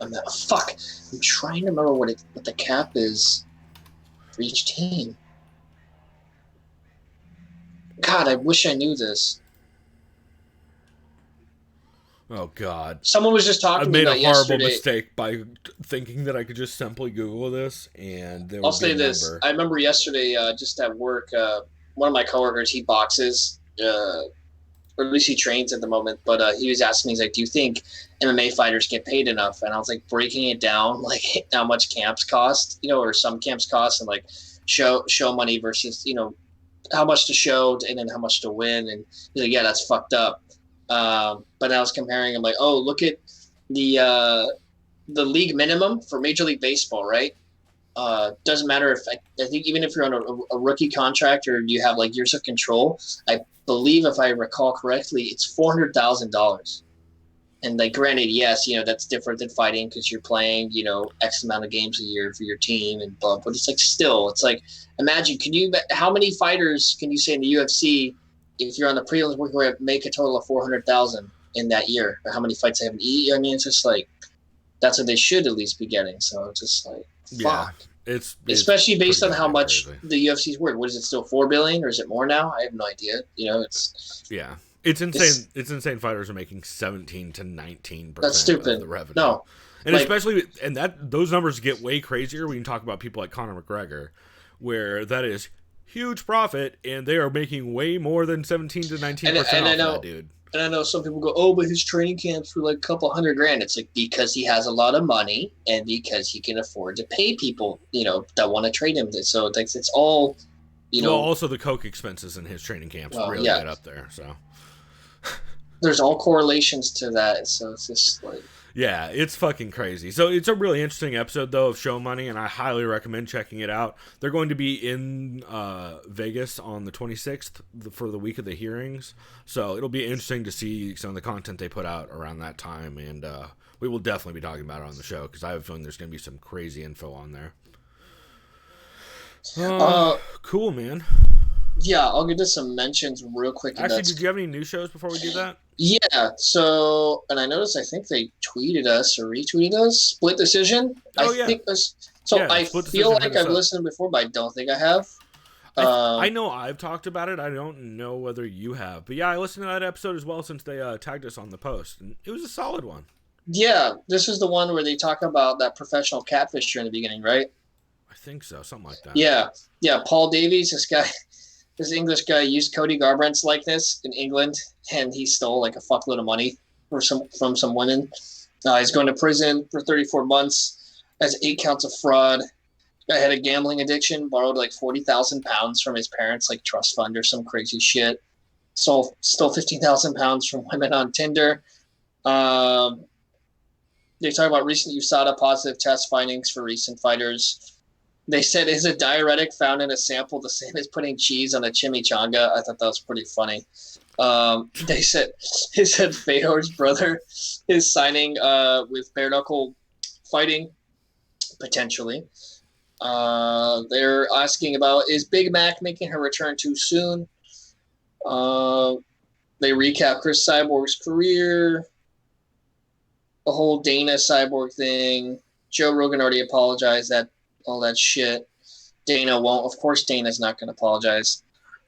amount. Fuck, I'm trying to remember what the cap is for each team. God, I wish I knew this. Oh, God. Someone was just talking to me about yesterday. I made a horrible mistake by thinking that I could just simply Google this, and there I'll say this. I remember yesterday, just at work, one of my coworkers, he boxes, or at least he trains at the moment, but he was asking me, he's like, do you think MMA fighters get paid enough? And I was like, breaking it down, like how much camps cost, or some camps cost, and like show money versus, how much to show and then how much to win. And he's like, yeah, that's fucked up. But I was comparing, I'm like, oh, look at the league minimum for Major League Baseball, right? Doesn't matter if I think even if you're on a rookie contract or you have like years of control, I believe if I recall correctly, it's $400,000. And like, granted, yes, that's different than fighting because you're playing, X amount of games a year for your team and blah. But it's like still, it's like, imagine, how many fighters can you say in the UFC, if you're on the prelims, we're going to make a total of 400,000 in that year? Or how many fights they have in E? I mean, it's just like, that's what they should at least be getting. So it's just like, fuck. It's especially based on how much the UFC's worth. What is it, still $4 billion or is it more now? I have no idea. It's insane. It's insane. Fighters are making 17 to 19%. That's stupid. Of the revenue. No, and especially those numbers get way crazier when you talk about people like Conor McGregor, where that is huge profit, and they are making way more than 17 to 19% off that dude. And I know some people go, oh, but his training camps for like a couple $100,000. It's like because he has a lot of money and because he can afford to pay people, that want to train him. So it's all, Well, also the coke expenses in his training camps really get up there. So there's all correlations to that. So it's just like. Yeah, it's fucking crazy. So it's a really interesting episode, though, of Show Money, and I highly recommend checking it out. They're going to be in Vegas on the 26th for the week of the hearings. So it'll be interesting to see some of the content they put out around that time, and we will definitely be talking about it on the show because I have a feeling there's going to be some crazy info on there. Cool, man. Yeah, I'll get to some mentions real quick. Actually, did you have any new shows before we do that? Yeah, so, and I noticed, I think they tweeted us or retweeted us, Split Decision. Oh, I feel like I've listened before, but I don't think I have. I know I've talked about it. I don't know whether you have. But yeah, I listened to that episode as well since they tagged us on the post. And it was a solid one. Yeah, this is the one where they talk about that professional catfisher in the beginning, right? I think so, something like that. Yeah, Paul Davies, this English guy used Cody Garbrandt's likeness in England, and he stole like a fuckload of money from some women. He's going to prison for 34 months, has 8 counts of fraud. Guy had a gambling addiction, borrowed like 40,000 pounds from his parents, like trust fund or some crazy shit. Stole 15,000 pounds from women on Tinder. They talk about recent USADA positive test findings for recent fighters. They said, is a diuretic found in a sample the same as putting cheese on a chimichanga? I thought that was pretty funny. They said Fedor's brother is signing with bare knuckle fighting, potentially. They're asking about, is Big Mac making her return too soon? They recap Chris Cyborg's career, the whole Dana Cyborg thing. Joe Rogan already apologized, all that shit. Dana won't. Of course, Dana's not going to apologize.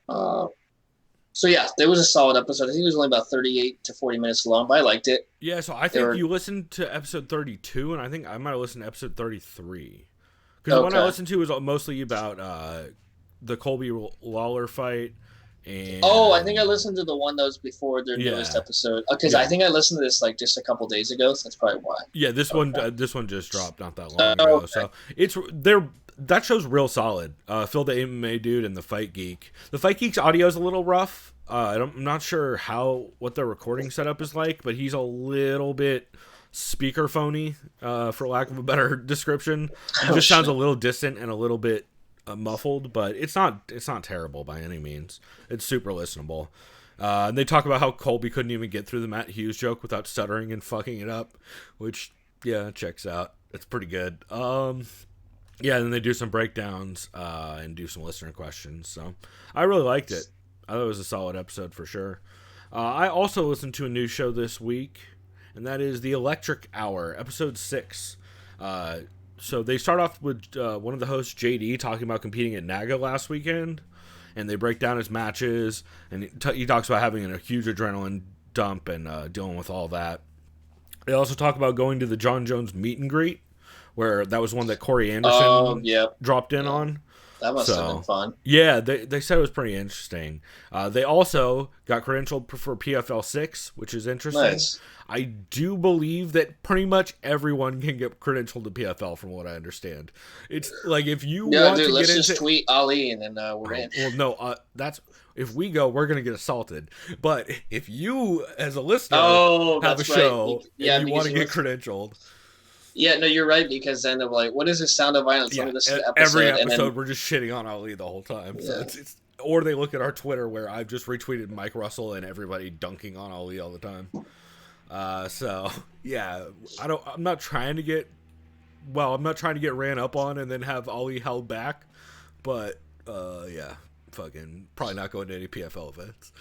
So yeah, there was a solid episode. I think it was only about 38 to 40 minutes long, but I liked it. Yeah, so I think you listened to episode 32, and I think I might have listened to episode 33. Because the one I listened to was mostly about the Colby Lawler fight, And I think I listened to the one that was before their newest episode because I think I listened to this like just a couple days ago, so that's probably why. Yeah, this one just dropped not that long ago, okay. so that show's real solid. Phil the MMA dude and the Fight Geek. The Fight Geek's audio is a little rough. I'm not sure what their recording setup is like, but he's a little bit speakerphony, for lack of a better description. He just sounds a little distant and a little bit muffled, but it's not terrible by any means. It's super listenable. And they talk about how Colby couldn't even get through the Matt Hughes joke without stuttering and fucking it up, which checks out. It's pretty good. And then they do some breakdowns and do some listener questions. So I really liked it. I thought it was a solid episode for sure. I also listened to a new show this week, and that is The Electric Hour, episode 6. So they start off with one of the hosts, JD, talking about competing at NAGA last weekend, and they break down his matches, and he talks about having a huge adrenaline dump and dealing with all that. They also talk about going to the John Jones meet and greet, where that was one that Corey Anderson dropped in on. That must have been fun. Yeah, they said it was pretty interesting. They also got credentialed for PFL 6, which is interesting. Nice. I do believe that pretty much everyone can get credentialed to PFL, from what I understand. It's like if you want to let's get just into... tweet Ali and then we're in. Well, no, that's if we go, we're gonna get assaulted. But if you, as a listener, have a show and you want to get credentialed. Yeah, no, you're right, because then they're like, what is this Sound of Violence? Let me listen to the episode. Every episode, we're just shitting on Ali the whole time. So it's or they look at our Twitter where I've just retweeted Mike Russell and everybody dunking on Ali all the time. I'm not trying to get ran up on and then have Ali held back, but fucking probably not going to any PFL events.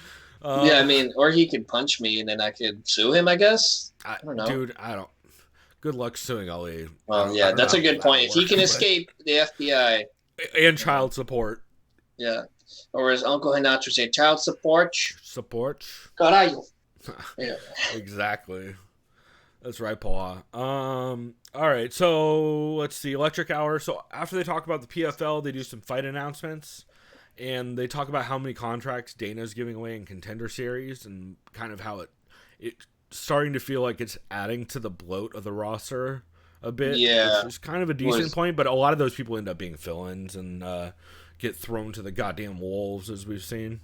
Or he could punch me and then I could sue him, I guess. I don't know. Dude, good luck suing Ali. Well, that's a good point. If he can escape the FBI. And child support. Yeah. Or as Uncle Hinacho say, child support. Support. Carajo. Yeah. Exactly. That's right, Paul. All right, so let's see. Electric Hour. So after they talk about the PFL, they do some fight announcements. And they talk about how many contracts Dana's giving away in Contender Series and kind of how it's starting to feel like it's adding to the bloat of the roster a bit. Yeah. Which is kind of a decent point, but a lot of those people end up being fill-ins and get thrown to the goddamn wolves, as we've seen.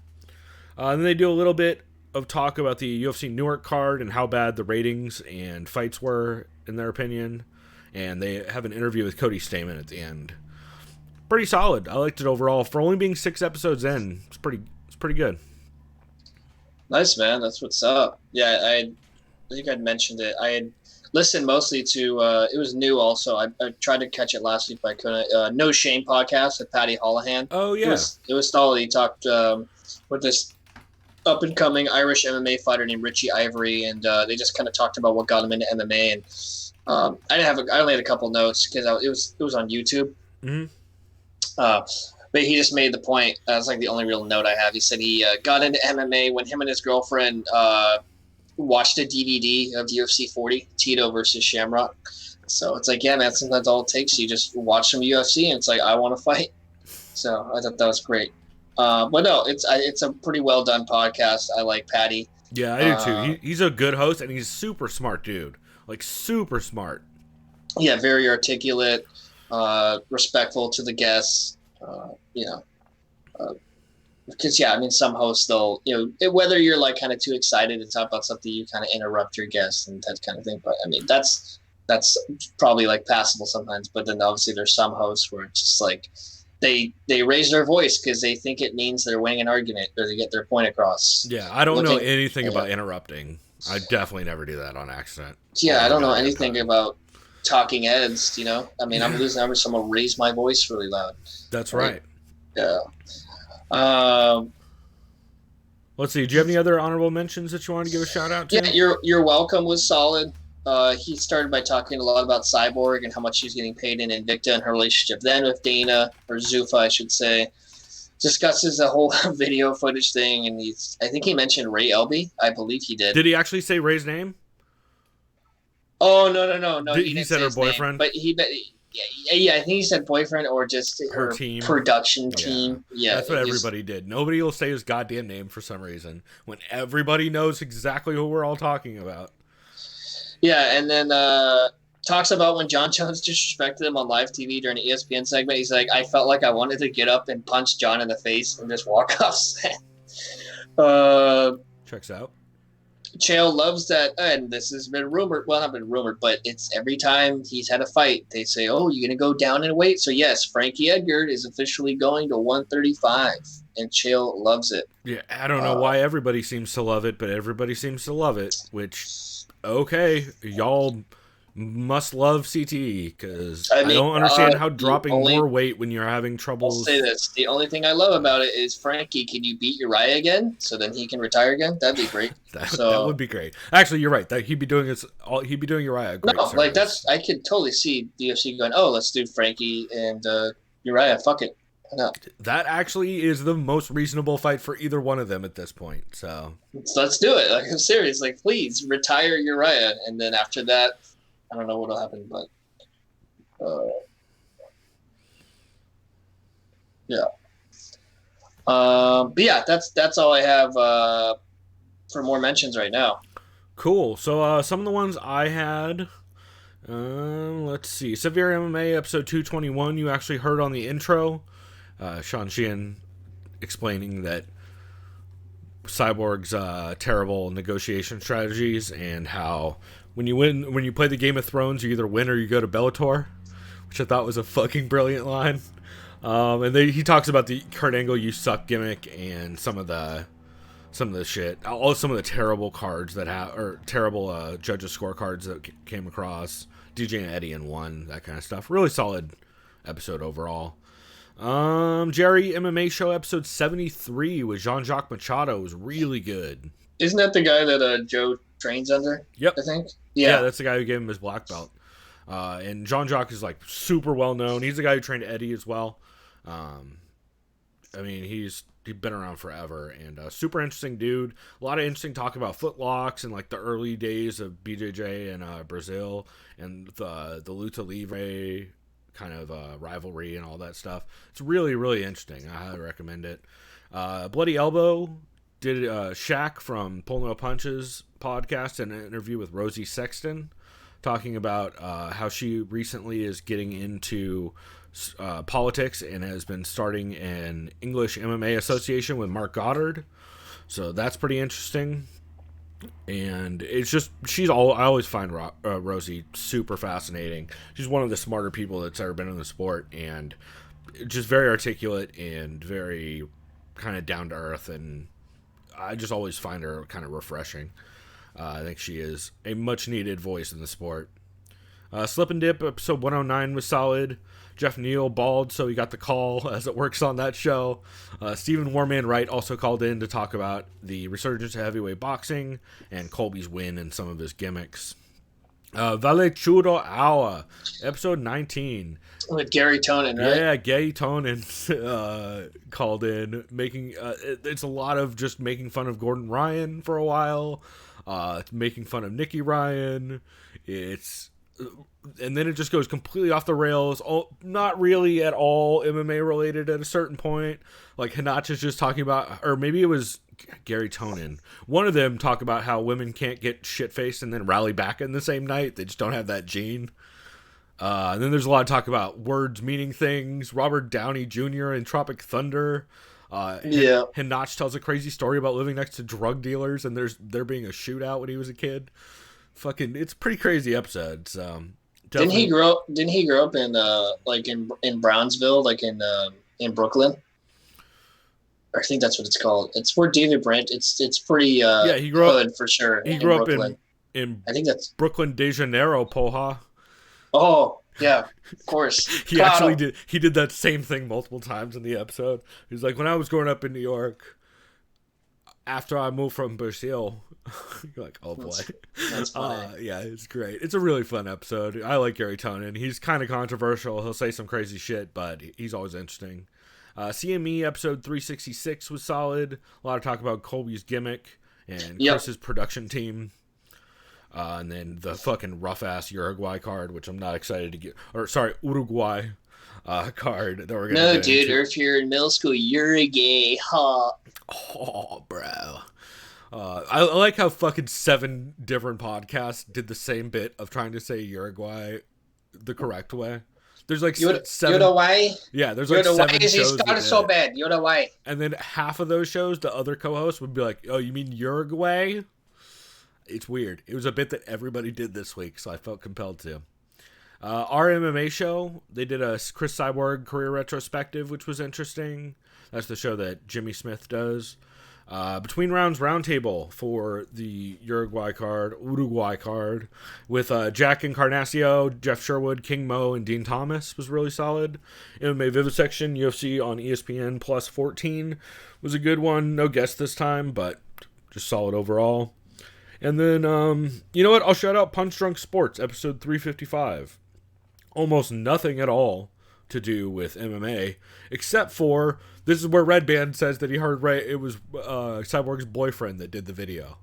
And then they do a little bit of talk about the UFC Newark card and how bad the ratings and fights were, in their opinion. And they have an interview with Cody Stamann at the end. Pretty solid. I liked it overall. For only being 6 episodes in, it's pretty good. Nice, man. That's what's up. Yeah, I think I'd mentioned it. I had listened mostly to, it was new also. I tried to catch it last week, but I couldn't. No Shame podcast with Patty Holohan. Oh, yeah. It was solid. He talked with this up-and-coming Irish MMA fighter named Richie Ivory, and they just kind of talked about what got him into MMA. And I only had a couple notes because it was on YouTube. Mm-hmm. But he just made the point. That's like the only real note I have. He said he got into MMA when him and his girlfriend watched a DVD of UFC 40, Tito versus Shamrock. So it's like, yeah, man, sometimes all it takes, you just watch some UFC and it's like, I want to fight. So I thought that was great. But no, it's a pretty well done podcast. I like Patty. Yeah, I do too. He's a good host and he's a super smart dude. Like super smart. Yeah, very articulate, respectful to the guests. Because some hosts, they'll, whether you're like kind of too excited to talk about something, you kind of interrupt your guests and that kind of thing. But I mean, that's probably like passable sometimes. But then obviously there's some hosts where it's just like they raise their voice because they think it means they're winning an argument or they get their point across. Yeah, I don't know anything about interrupting. I definitely never do that on accident. Yeah, I don't know anything about talking heads, I mean, I'm losing every someone raise my voice really loud. That's right. Yeah. Let's see. Do you have any other honorable mentions that you want to give a shout out to? Yeah, You're Welcome was solid. He started by talking a lot about Cyborg and how much she's getting paid in Invicta and her relationship then with Dana, or Zuffa, I should say. Discusses the whole video footage thing, and I think he mentioned Ray Elby. I believe he did. Did he actually say Ray's name? Oh, no. He said her boyfriend? Name, but yeah, I think he said boyfriend or just Her her team. production team. Yeah, that's what everybody did. Nobody will say his goddamn name for some reason when everybody knows exactly who we're all talking about. Yeah, and then talks about when John Jones disrespected him on live TV during an ESPN segment. He's like, I felt like I wanted to get up and punch John in the face and just walk off set. Checks out. Chael loves that, and this has been rumored. Well, not been rumored, but it's every time he's had a fight, they say, "Oh, you're gonna go down in weight." So yes, Frankie Edgar is officially going to 135, and Chael loves it. Yeah, I don't know why everybody seems to love it, but everybody seems to love it. Which, okay, y'all must love CTE because I don't understand how dropping more weight when you're having trouble. I'll say this: the only thing I love about it is Frankie. Can you beat Uriah again, so then he can retire again? That'd be great. that would be great. Actually, you're right. That he'd be doing Uriah. I could totally see the UFC going, "Oh, let's do Frankie and Uriah. Fuck it." No. That actually is the most reasonable fight for either one of them at this point. So let's do it. Like, I'm serious. Like, please retire Uriah, and then after that, I don't know what'll happen, but yeah. But yeah, that's all I have for more mentions right now. Cool. So some of the ones I had. Let's see. Severe MMA episode 221. You actually heard on the intro. Sean Sheehan explaining that Cyborg's terrible negotiation strategies and how when you play the Game of Thrones, you either win or you go to Bellator, which I thought was a fucking brilliant line. And he talks about the Kurt Angle "you suck" gimmick and some of the shit, some of the terrible cards that terrible judges scorecards that came across. DJ and Eddie in one, that kind of stuff. Really solid episode overall. Jerry MMA show episode 73 with Jean-Jacques Machado was really good. Isn't that the guy that Joe trains under? Yep. I think. Yeah, that's the guy who gave him his black belt. And Jean-Jacques is like super well known. He's the guy who trained Eddie as well. I mean, he's been around forever and a super interesting dude. A lot of interesting talk about footlocks and like the early days of BJJ and Brazil and the Luta Livre kind of rivalry and all that stuff. It's really, really interesting. I highly recommend it. Bloody Elbow did Shaq from Pull No Punches podcast and an interview with Rosie Sexton talking about how she recently is getting into politics and has been starting an English MMA association with Mark Goddard. So that's pretty interesting. And it's just, I always find Rosie super fascinating. She's one of the smarter people that's ever been in the sport and just very articulate and very kind of down to earth. And I just always find her kind of refreshing. I think she is a much needed voice in the sport. Slip and Dip episode 109 was solid. Jeff Neal bald, so he got the call as it works on that show. Stephen Warman Wright also called in to talk about the resurgence of heavyweight boxing and Colby's win and some of his gimmicks. Vale Chudo Awa, episode 19. With Gary Tonin, right? Yeah, Gary Tonin called in, making it's a lot of just making fun of Gordon Ryan for a while, making fun of Nicky Ryan. And then it just goes completely off the rails. Not really at all MMA related at a certain point. Like Hinach is just talking about, or maybe it was Gary Tonin. One of them talk about how women can't get shit-faced and then rally back in the same night. They just don't have that gene. And then there's a lot of talk about words meaning things. Robert Downey Jr. in Tropic Thunder. Hinach tells a crazy story about living next to drug dealers and there being a shootout when he was a kid. Fucking, it's a pretty crazy episode. So didn't he grow up in like in Brownsville, like in Brooklyn? I think that's what it's called. It's where David Brandt. It's pretty he grew up for sure. He grew up Brooklyn. in I think that's Brooklyn de Janeiro, Poha. Oh yeah, of course. He actually did. He did that same thing multiple times in the episode. He's like, when I was growing up in New York, after I moved from Brazil. You're like, oh boy. That's funny. Yeah, it's great. It's a really fun episode. I like Gary Tonin. He's kind of controversial. He'll say some crazy shit, but he's always interesting. CME episode 366 was solid. A lot of talk about Colby's gimmick and Chris's production team. And then the fucking rough-ass Uruguay card, which I'm not excited to get. Or, sorry, Uruguay card that we're going to No, dude, or if you're in middle school, you're a gay, huh? Oh, bro. I like how fucking 7 different podcasts did the same bit of trying to say Uruguay the correct way. There's like 7. You know why? Yeah, there's like 7 shows. He started so bad. You know why? And then half of those shows, the other co-hosts would be like, "Oh, you mean Uruguay?" It's weird. It was a bit that everybody did this week, so I felt compelled to. Our MMA show, they did a Chris Cyborg career retrospective, which was interesting. That's the show that Jimmy Smith does. Between Rounds Roundtable for the Uruguay card with Jack Encarnacio, Jeff Sherwood, King Mo, and Dean Thomas was really solid. MMA Vivisection, UFC on ESPN plus 14 was a good one. No guest this time, but just solid overall. And then, you know what? I'll shout out Punch Drunk Sports, episode 355. Almost nothing at all to do with MMA, except for this is where Red Band says that he heard it was Cyborg's boyfriend that did the video,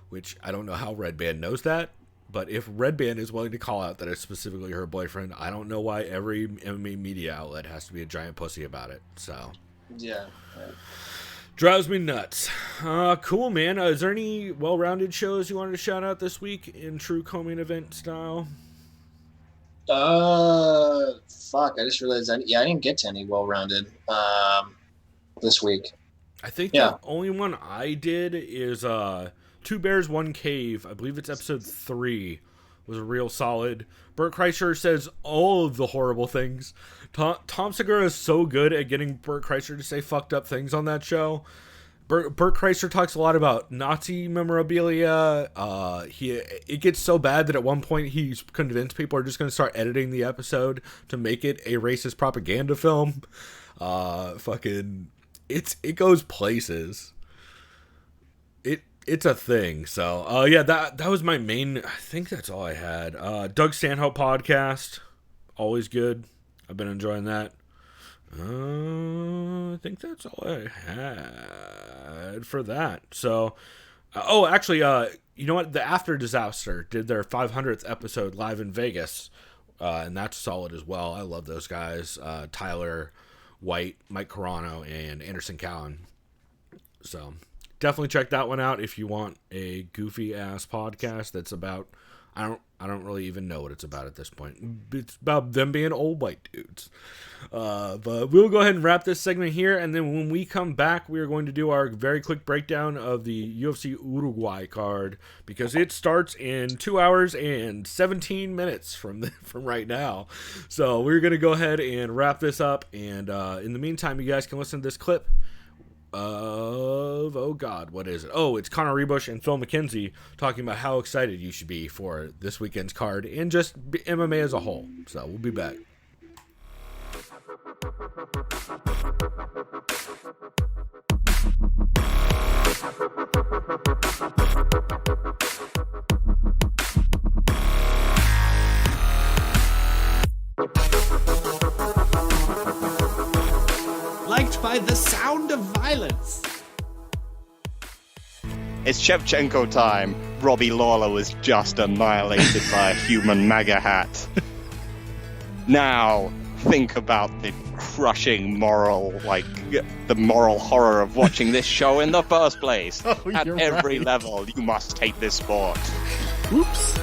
which I don't know how Red Band knows that, but if Red Band is willing to call out that it's specifically her boyfriend, I don't know why every MMA media outlet has to be a giant pussy about it. So yeah. Drives me nuts. Cool, man. Is there any well-rounded shows you wanted to shout out this week in true co-main event style? Fuck, I just realized I didn't get to any well-rounded this week. I think the only one I did is Two Bears, One Cave. I believe it's episode 3. Was real solid. Bert Kreischer says all of the horrible things. Tom Segura is so good at getting Bert Kreischer to say fucked up things on that show. Bert Kreischer talks a lot about Nazi memorabilia. It gets so bad that at one point he's convinced people are just going to start editing the episode to make it a racist propaganda film. It goes places. It's a thing. So yeah, that was my main. I think that's all I had. Doug Stanhope podcast, always good. I've been enjoying that. I think that's all I had for that. So, actually, you know what? The After Disaster did their 500th episode live in Vegas, and that's solid as well. I love those guys. Tyler White, Mike Carano, and Anderson Cowan. So definitely check that one out if you want a goofy ass podcast that's about I don't really even know what it's about at this point. It's about them being old white dudes. But we'll go ahead and wrap this segment here, and then when we come back, we are going to do our very quick breakdown of the UFC Uruguay card, because it starts in 2 hours and 17 minutes from right now. So we're going to go ahead and wrap this up, and in the meantime, you guys can listen to this clip of, oh god, what is it? Oh, it's Conor Rebush and Phil McKenzie talking about how excited you should be for this weekend's card and just MMA as a whole. So we'll be back. Liked by the sound of violence. It's Shevchenko time. Robbie Lawler was just annihilated by a human MAGA hat. Now, think about the crushing moral, the moral horror of watching this show in the first place. At every level, you must hate this sport. Oops.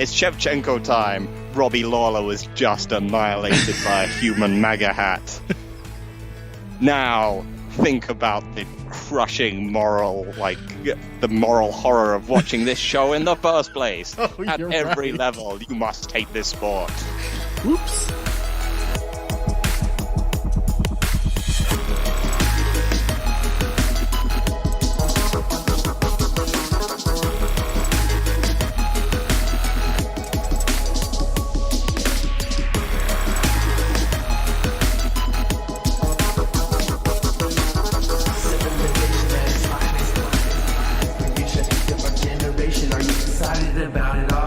It's Shevchenko time. Robbie Lawler was just annihilated by a human MAGA hat. Now, think about the crushing moral, the moral horror of watching this show in the first place. At every level, you must hate this sport. Oops. About it all.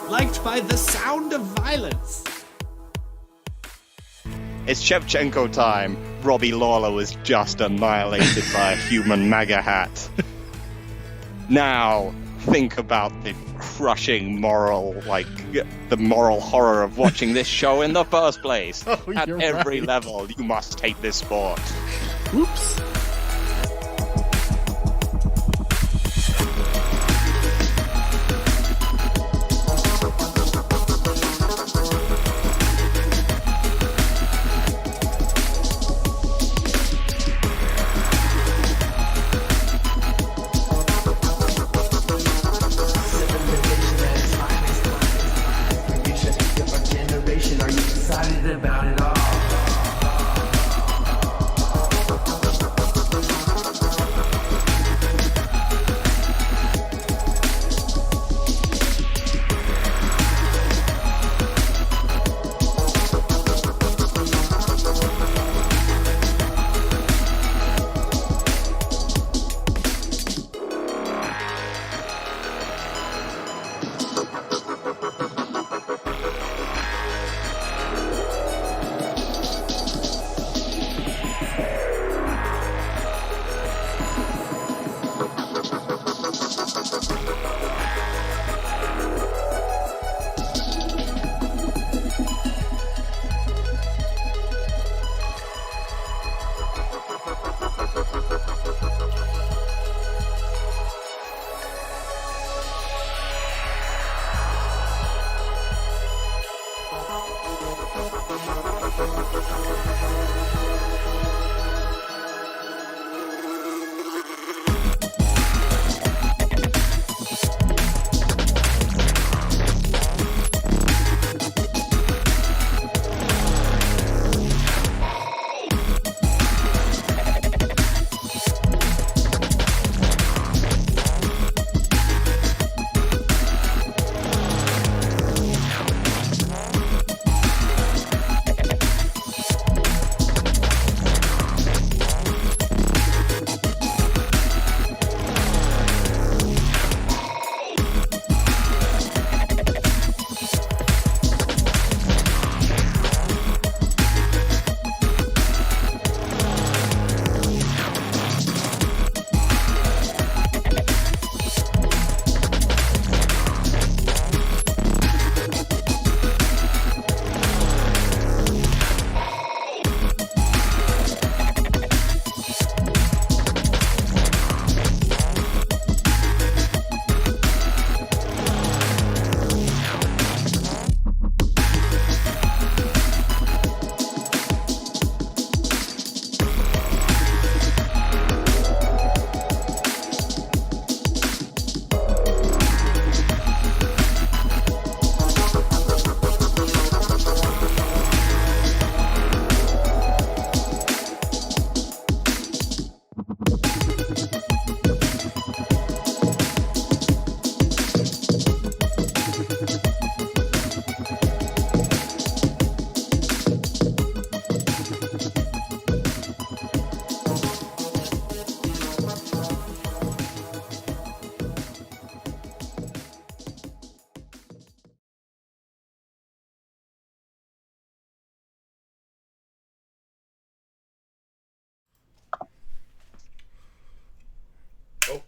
Liked by the sound of violence. It's Shevchenko time. Robbie Lawler was just annihilated by a human MAGA hat. Now, think about the crushing moral, the moral horror of watching this show in the first place. At every level, you must hate this sport. Oops. About it all.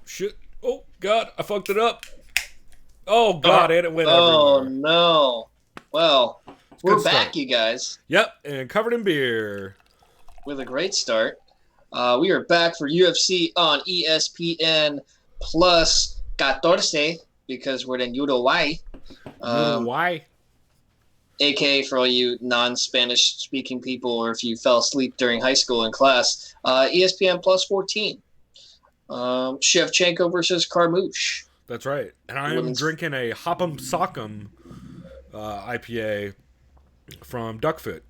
shit. Oh, God, I fucked it up. Oh, God, and it went Oh, everywhere. no. Well, we're good back, start. you guys, Yep, and covered in beer. with a great start. We are back for UFC on ESPN plus 14 because we're in Uruguay. Uruguay. AKA for all you non-Spanish speaking people, or if you fell asleep during high school in class, ESPN plus 14. Shevchenko versus Carmouche. That's right. And I am drinking a Hopp'em Sock'em IPA from Duckfoot.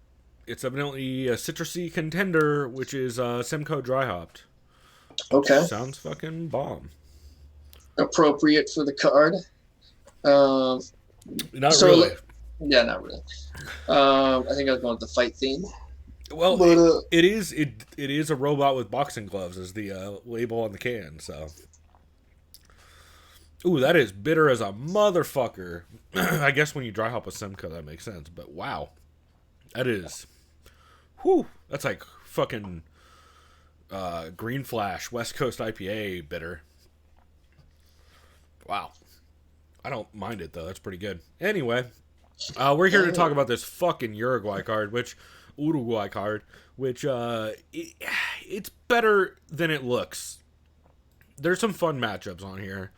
It's evidently a citrusy contender, which is Simcoe dry hopped. Okay. Sounds fucking bomb. Appropriate for the card. Not really. Yeah, not really. I think I was going with the fight theme. Well, But, it is a robot with boxing gloves as the label on the can. So, ooh, that is bitter as a motherfucker. I guess when you dry hop a Simcoe, that makes sense. But wow, that is, whew, that's like fucking Green Flash West Coast IPA bitter. Wow, I don't mind it though. That's pretty good. Anyway, we're here to talk about this fucking Uruguay card, which it's better than it looks. There's some fun matchups on here.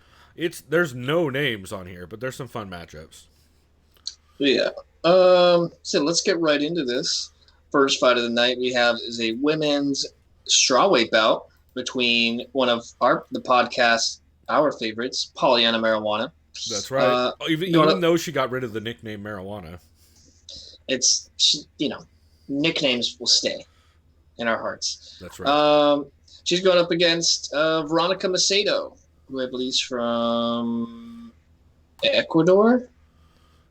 There's no names on here, but there's some fun matchups. Yeah. So let's get right into this. First fight of the night we have is a women's strawweight bout between one of our favorites, Pollyanna Marijuana. That's right. Even though she got rid of the nickname Marijuana. It's, nicknames will stay in our hearts. That's right. She's going up against Veronica Macedo, who I believe is from Ecuador.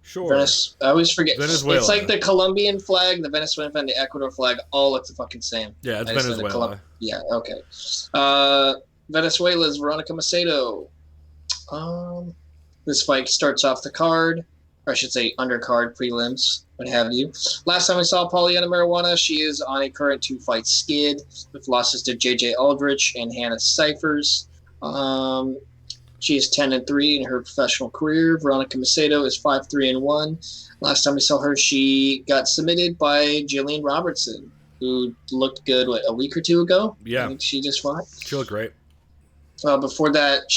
Sure. I always forget. Venezuela. It's like the Colombian flag, the Venezuelan flag, and the Ecuador flag all look the fucking same. Yeah, it's Venezuela. Yeah, okay. Venezuela's Veronica Macedo. This fight starts off the card, or I should say undercard, prelims, what have you. Last time we saw Pollyanna Marijuana, she is on a current 2-fight skid with losses to JJ Aldrich and Hannah Cyphers. She is 10-3 in her professional career. Veronica Macedo is 5-3-1. Last time we saw her, she got submitted by Jillian Robertson, who looked good, a week or two ago? Yeah. I think she just fought. She looked great. Before that,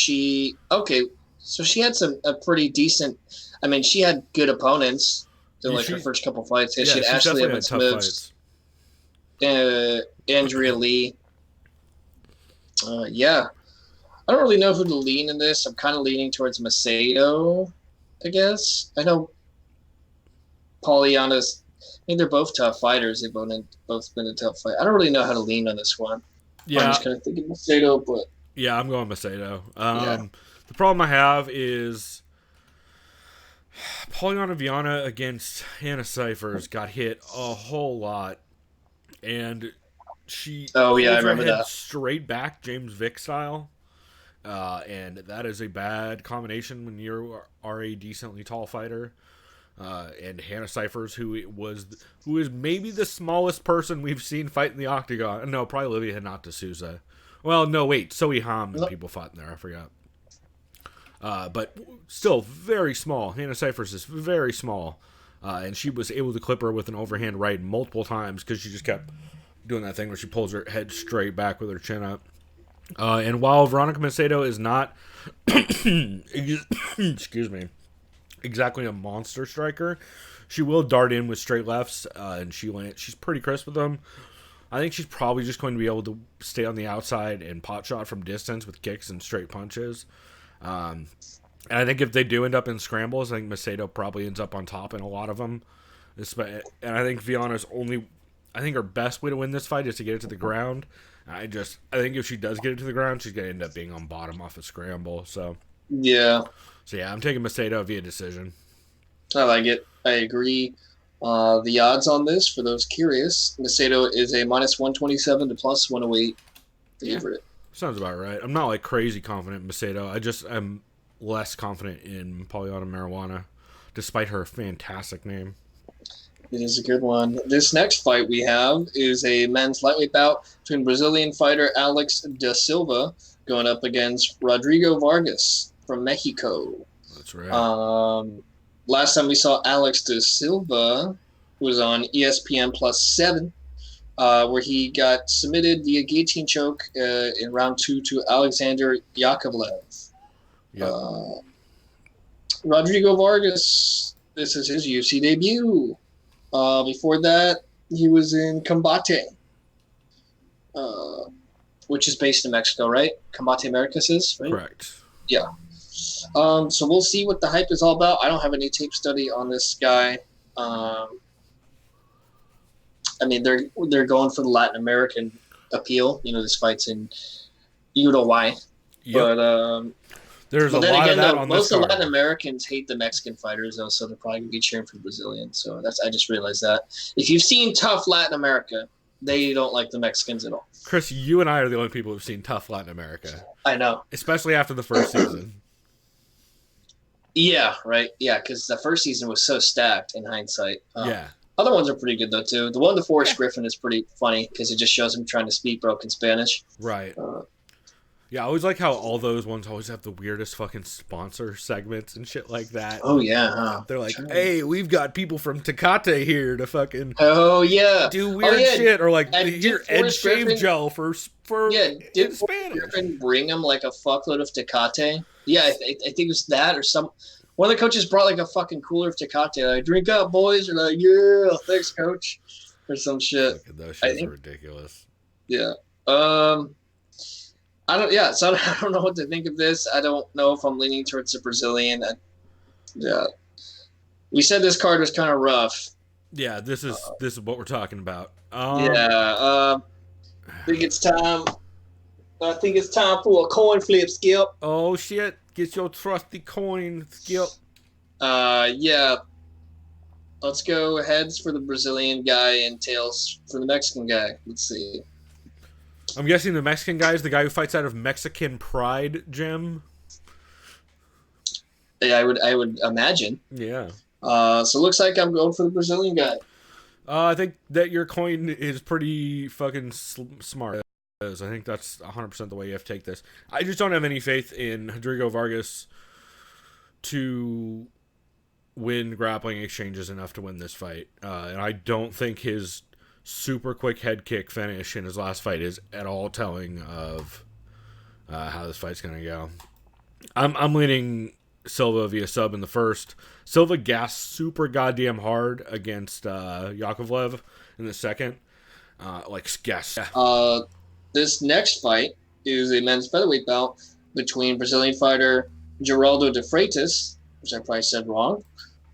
so she had a pretty decent. I mean, she had good opponents in her first couple fights. Yeah, she had Ashley Evans Smith, Andrea Lee. I don't really know who to lean in this. I'm kind of leaning towards Macedo, I guess. I know Pollyanna's. I mean, they're both tough fighters. They've both been a tough fight. I don't really know how to lean on this one. Yeah, I'm just kind of thinking Macedo, but yeah, I'm going Macedo. The problem I have is Pollyanna Viana against Hannah Cyphers got hit a whole lot, and she I pulled her remember head that straight back, James Vick style, and that is a bad combination when you are a decently tall fighter. And Hannah Cyphers, who is maybe the smallest person we've seen fight in the octagon. No, probably Livia Hinata Souza. Well, no, wait, Zoe Ham and people fought in there. I forgot. But still very small. Hannah Cyphers is very small, and she was able to clip her with an overhand right multiple times because she just kept doing that thing where she pulls her head straight back with her chin up. And while Veronica Macedo is not, excuse me, exactly a monster striker, she will dart in with straight lefts, and she's pretty crisp with them. I think she's probably just going to be able to stay on the outside and pot shot from distance with kicks and straight punches. And I think if they do end up in scrambles, I think Macedo probably ends up on top in a lot of them. And I think Viana's I think her best way to win this fight is to get it to the ground. I think if she does get it to the ground, she's going to end up being on bottom off a scramble. So yeah, I'm taking Macedo via decision. I like it. I agree. The odds on this, for those curious, Macedo is a -127 to +108 favorite. Yeah, sounds about right. I'm not crazy confident in Macedo. I'm less confident in Pollyanna Marijuana, despite her fantastic name. It is a good one. This next fight we have is a men's lightweight bout between Brazilian fighter Alex da Silva going up against Rodrigo Vargas from Mexico. That's right. Last time we saw Alex de Silva was on ESPN Plus 7, where he got submitted via guillotine choke in round 2 to Alexander Yakovlev. Yep. Rodrigo Vargas, this is his UFC debut. Before that, he was in Combate, which is based in Mexico, right? Combate Americas is, right? Correct. Yeah. So we'll see what the hype is all about. I don't have any tape study on this guy. I mean, they're going for the Latin American appeal. You know, this fight's in Uruguay. Yep. But there's a then lot again, of that though, on most this of the card. Latin Americans hate the Mexican fighters, though, so they're probably going to be cheering for the Brazilians. So I just realized that. If you've seen tough Latin America, they don't like the Mexicans at all. Chris, you and I are the only people who've seen tough Latin America, I know. especially after the first season. Yeah, right. Yeah, because the first season was so stacked in hindsight. Yeah. Other ones are pretty good, though, too. The one to Forrest Griffin is pretty funny because it just shows him trying to speak broken Spanish. Right. Yeah, I always like how all those ones always have the weirdest fucking sponsor segments and shit like that. Oh, yeah. Huh? They're like, hey, we've got people from Tecate here to fucking Oh, yeah. do weird shit. Or like, And here, did Ed Forrest Shave Griffin- Gel for Did in Forrest Spanish. Griffin bring him like a fuckload of Tecate? Yeah, I think it was that or some. One of the coaches brought like a fucking cooler of Tecate. Like, drink up, boys. Or like, yeah, thanks, coach. Or some shit. Fucking those I shits think- are ridiculous. Yeah. So I don't know what to think of this. I don't know if I'm leaning towards the Brazilian. Yeah. We said this card was kind of rough. Yeah, this is what we're talking about. I think it's time. I think it's time for a coin flip, Skip. Oh shit! Get your trusty coin, Skip. Yeah. Let's go heads for the Brazilian guy and tails for the Mexican guy. Let's see. I'm guessing the Mexican guy is the guy who fights out of Mexican Pride Gym. Yeah, I would imagine. Yeah. So it looks like I'm going for the Brazilian guy. I think that your coin is pretty fucking smart. I think that's 100% the way you have to take this. I just don't have any faith in Rodrigo Vargas to win grappling exchanges enough to win this fight. And I don't think his super quick head kick finish in his last fight is at all telling of how this fight's going to go. I'm leaning Silva via sub in the first. Silva gassed super goddamn hard against Yakovlev in the second. Gas. This next fight is a men's featherweight bout between Brazilian fighter Geraldo de Freitas, which I probably said wrong,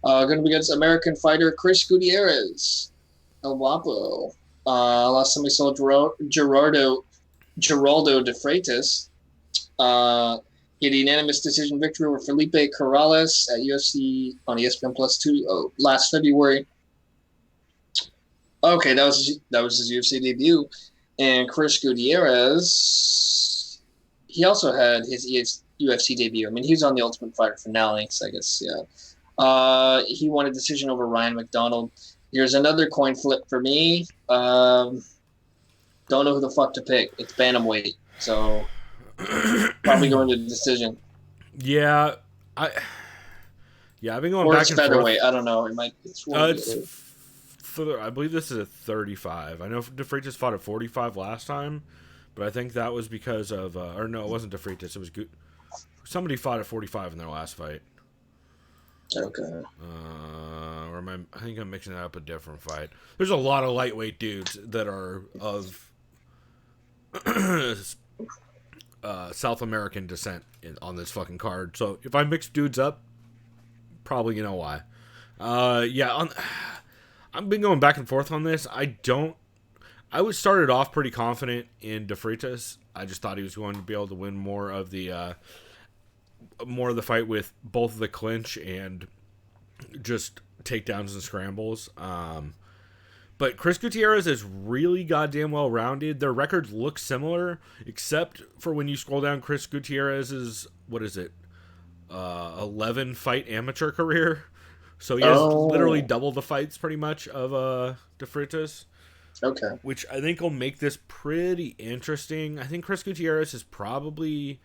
going to be against American fighter Chris Gutierrez. El Guapo. Last time we saw Geraldo de Freitas, he had a unanimous decision victory over Felipe Corrales at UFC on ESPN Plus 2 last February. Okay, that was his UFC debut. And Chris Gutierrez, he also had his UFC debut. I mean, he was on the Ultimate Fighter finale, so I guess, yeah. He won a decision over Ryan McDonald. Here's another coin flip for me. Don't know who the fuck to pick. It's bantamweight, so probably going to the decision. Yeah, I've been going Or back it's and featherweight. forth. I don't know. It might. I believe this is a 35. I know De Freitas fought at 45 last time, but I think that was because of or no, it wasn't De Freitas. It was somebody fought at 45 in their last fight. Okay. I think I'm mixing that up a different fight. There's a lot of lightweight dudes that are of South American descent on this fucking card. So if I mix dudes up, probably you know why. I've been going back and forth on this. I was started off pretty confident in De Freitas. I just thought he was going to be able to win more of the fight with both of the clinch and just takedowns and scrambles. But Chris Gutierrez is really goddamn well rounded. Their records look similar, except for when you scroll down Chris Gutierrez's 11 fight amateur career. So he has literally double the fights pretty much of De Freitas. Okay. which I think will make this pretty interesting. I think Chris Gutierrez is probably,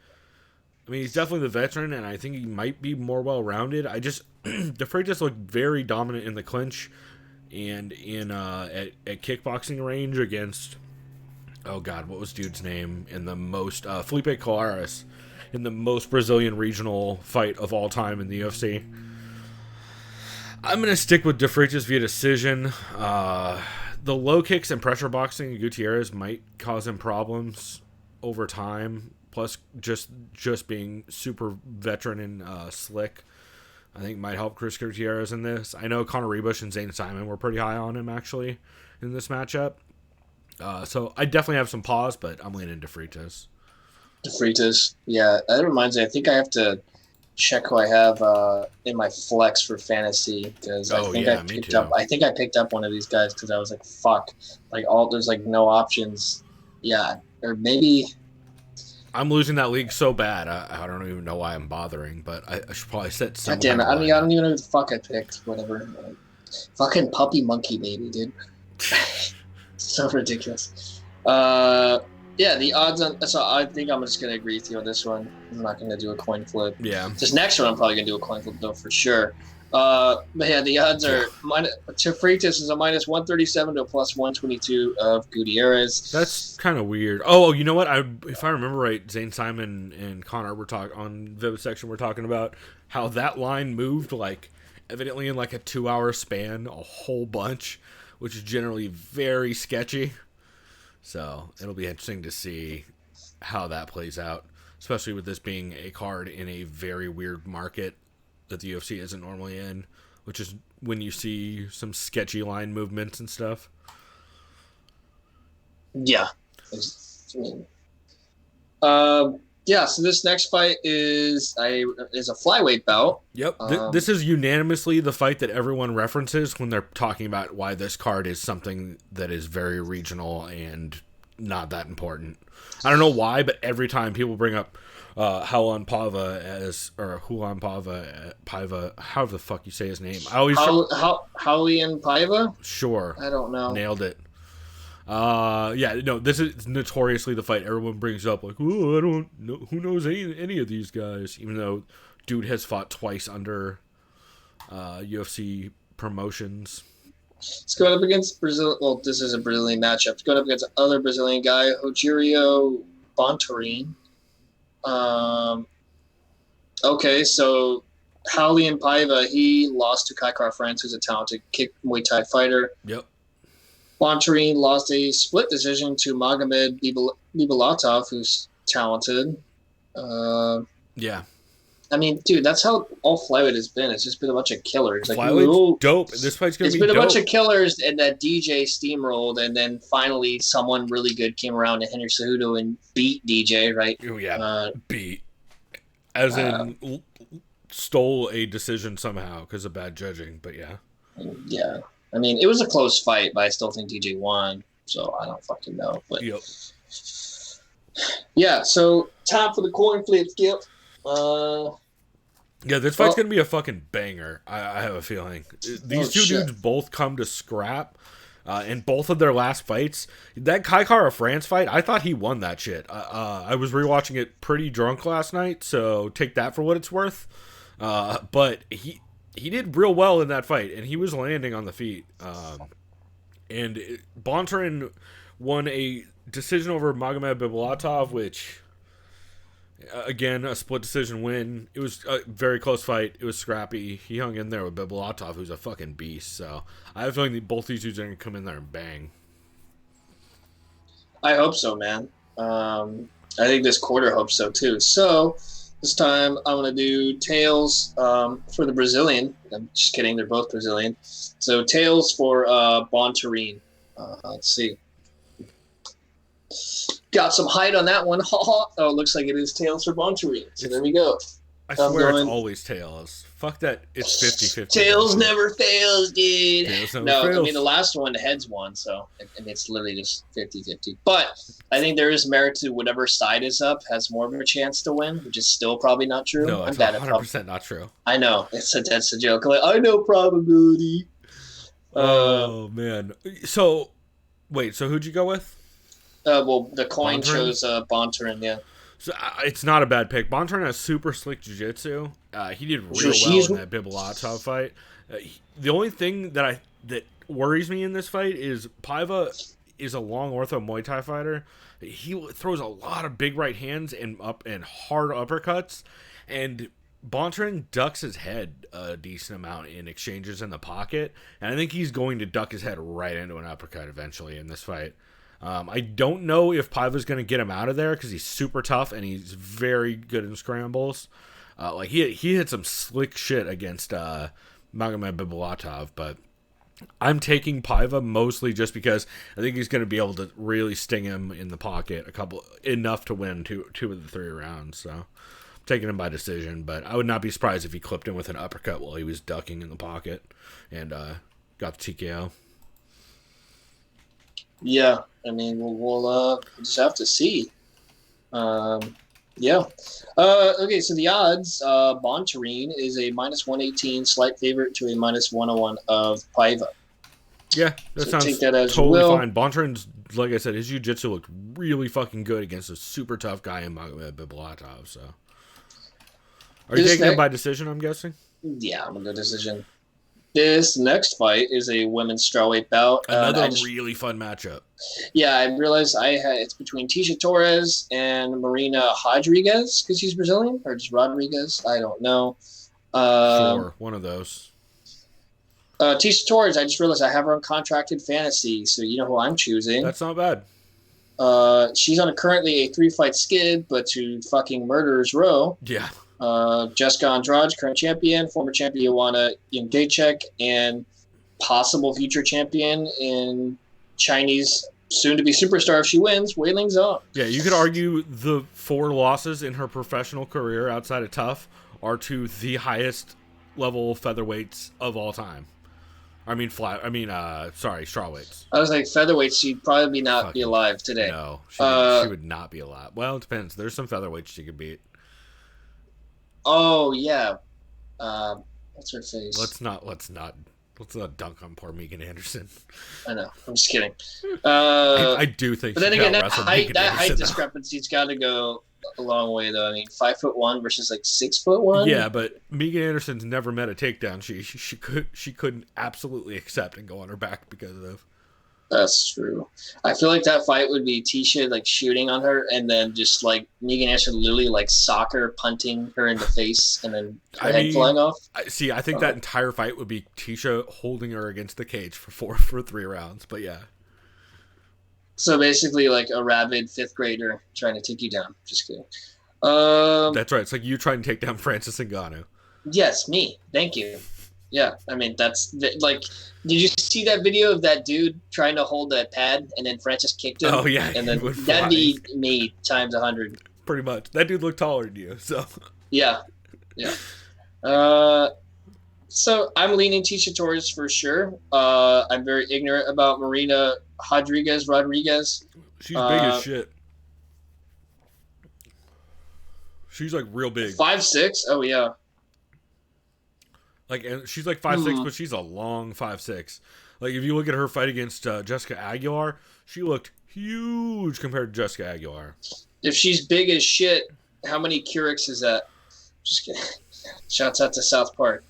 I mean, he's definitely the veteran, and I think he might be more well-rounded. I just, De Freitas looked very dominant in the clinch and in at kickboxing range against, oh God, what was dude's name in the most, Felipe Colares, in the most Brazilian regional fight of all time in the UFC. I'm going to stick with De Freitas via decision. The low kicks and pressure boxing in Gutierrez might cause him problems over time. Plus, just being super veteran and slick, I think might help Chris Gutierrez in this. I know Conor Rebush and Zane Simon were pretty high on him, actually, in this matchup. So I definitely have some pause, but I'm leaning De Freitas. De Freitas. Yeah, that reminds me. I think I have to check who I have in my flex for fantasy because I think I picked up one of these guys because I was like, fuck, like there's like no options. Yeah, or maybe I'm losing that league so bad. I don't even know why I'm bothering, but I should probably set some. God damn it! I don't even know who the fuck I picked. Whatever. Fucking puppy monkey baby, dude. So ridiculous. Yeah, the odds on. So I think I'm just gonna agree with you on this one. I'm not gonna do a coin flip. Yeah. This next one, I'm probably gonna do a coin flip though for sure. But yeah, the odds are to Freitas is a minus 137 to a plus 122 of Gutierrez. That's kind of weird. Oh, you know what? If I remember right, Zane Simon and Connor were talking on Vivisection. We're talking about how that line moved like evidently in like a 2-hour span, a whole bunch, which is generally very sketchy. So it'll be interesting to see how that plays out, especially with this being a card in a very weird market that the UFC isn't normally in, which is when you see some sketchy line movements and stuff. Yeah. Yeah, so this next fight is a flyweight bout. Yep. This is unanimously the fight that everyone references when they're talking about why this card is something that is very regional and not that important. I don't know why, but every time people bring up Julian Paiva, however the fuck you say his name. I always Julian Paiva? Sure. I don't know. Nailed it. Yeah, no, this is notoriously the fight everyone brings up, like, oh, I don't know who knows any of these guys, even though dude has fought twice under UFC promotions. It's going up against Brazil. Well, this is a Brazilian matchup. It's going up against another Brazilian guy, Rogério Bontorin. Okay, so Julian Paiva, he lost to Kai France, who's a talented Muay Thai fighter. Yep. Bontorin lost a split decision to Magomed Bibulatov, who's talented. Yeah. I mean, dude, that's how all flyweight has been. It's just been a bunch of killers. Like, Flyweight's dope. This fight's going to be dope. It's been a bunch of killers, and that DJ steamrolled, and then finally someone really good came around to Henry Cejudo and beat DJ, right? Oh, yeah. Beat. As in, stole a decision somehow because of bad judging, but yeah. Yeah. I mean, it was a close fight, but I still think DJ won, so I don't fucking know. But yep. Yeah, so time for the coin flip, Skip. Yeah, this fight's gonna be a fucking banger. I have a feeling. These two dudes both come to scrap in both of their last fights. That Kai Kara France fight, I thought he won that shit. I was rewatching it pretty drunk last night, so take that for what it's worth. But he did real well in that fight, and he was landing on the feet. And Bontorin won a decision over Magomed Bibulatov, which, again, a split decision win. It was a very close fight. It was scrappy. He hung in there with Bibulatov, who's a fucking beast. So I have a feeling that both these dudes are going to come in there and bang. I hope so, man. I think this quarter hopes so, too. So this time I'm going to do tails for the Brazilian. I'm just kidding. They're both Brazilian. So tails for Bontorin. Let's see. Got some height on that one. Oh, it looks like it is tails for Bontorin. So there we go. I swear it's always tails. Fuck that. It's 50-50. Tails never fails, dude. Tails never fails. I mean, the last one, the heads won, so it's literally just 50-50. But I think there is merit to whatever side is up has more of a chance to win, which is still probably not true. No, it's 100% not true. I know. That's a joke. Like, I know probability. Oh, man. So, Wait, so who'd you go with? Well, the coin Bontarin? chose Bontarin, yeah. So it's not a bad pick. Bontarin has super slick jiu-jitsu. He did real well in that Bibulatov fight. The only thing that worries me in this fight is Paiva is a long ortho Muay Thai fighter. He throws a lot of big right hands and hard uppercuts, and Bontarin ducks his head a decent amount in exchanges in the pocket, and I think he's going to duck his head right into an uppercut eventually in this fight. I don't know if Paiva's going to get him out of there because he's super tough and he's very good in scrambles. He hit some slick shit against Magomed Bibulatov, but I'm taking Paiva mostly just because I think he's going to be able to really sting him in the pocket enough to win two of the 3 rounds. So I'm taking him by decision, but I would not be surprised if he clipped him with an uppercut while he was ducking in the pocket and got the TKO. Yeah, I mean, we'll just have to see. Yeah. Okay, so the odds, Bontarin is a -118, slight favorite to a -101 of Paiva. Yeah, that sounds take that as totally will. fine. Bontarin's, like I said, his jiu-jitsu looked really fucking good against a super tough guy in Magomed Bibulatov, so. Are you taking him by decision, I'm guessing? Yeah, I'm going to go decision. This next fight is a women's strawweight bout. Another really fun matchup. Yeah, I realized it's between Tisha Torres and Marina Rodriguez because she's Brazilian, or just Rodriguez. I don't know. Sure, one of those. Tisha Torres, I just realized I have her on contracted fantasy, so you know who I'm choosing. That's not bad. She's on currently a 3-fight skid, but to fucking murderer's row. Yeah. Jessica Andrade, current champion, former champion Joanna Jędrzejczyk, and possible future champion in Chinese soon-to-be superstar if she wins, Wei Ling Zhang. Yeah, you could argue the 4 losses in her professional career outside of Tough are to the highest level featherweights of all time. Strawweights. I was like, featherweights, she'd probably not be alive today. No, she would not be alive. Well, it depends. There's some featherweights she could beat. Oh yeah, what's her face? Let's not dunk on poor Megan Anderson. I know. I'm just kidding. I do think. But then again, that height discrepancy's got to go a long way, though. I mean, 5'1" versus like 6'1". Yeah, but Megan Anderson's never met a takedown she couldn't absolutely accept and go on her back because of. That's true. I feel like that fight would be Tisha like shooting on her, and then just like Megan Anderson literally like soccer punting her in the face, and then her head flying off. I think that entire fight would be Tisha holding her against the cage for 3 rounds. But yeah. So basically, like a rabid 5th grader trying to take you down. Just kidding. That's right. It's like you trying to take down Francis Ngannou. Yes, me. Thank you. Yeah, I mean like. Did you see that video of that dude trying to hold that pad and then Francis kicked him? Oh yeah, and then that'd be me times 100. Pretty much. That dude looked taller than you, so. Yeah. So I'm leaning Tisha Torres for sure. I'm very ignorant about Marina Rodriguez. She's big as shit. She's like real big. 5'6". Oh yeah. Like, and she's like 5'6", but she's a long 5'6". Like, if you look at her fight against Jessica Aguilar, she looked huge compared to Jessica Aguilar. If she's big as shit, how many Keurigs is that? Just kidding. Shouts out to South Park.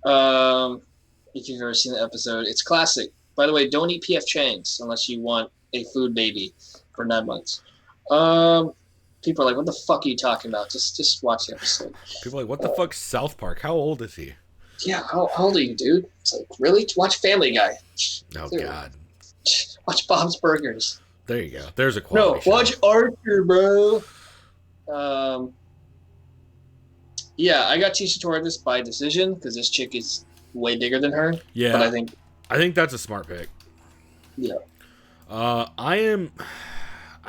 If you've ever seen the episode, it's classic. By the way, don't eat P.F. Chang's unless you want a food baby for 9 months. People are like, what the fuck are you talking about? Just watch the episode. People are like, what the fuck's South Park? How old is he? Yeah, how old are you, dude? It's like, really? Watch Family Guy. Oh, Dude. God. Watch Bob's Burgers. There you go. There's a quality show. Watch Archer, bro. Yeah, I got Tisha Torres by decision because this chick is way bigger than her. Yeah. But I think that's a smart pick. Yeah. I've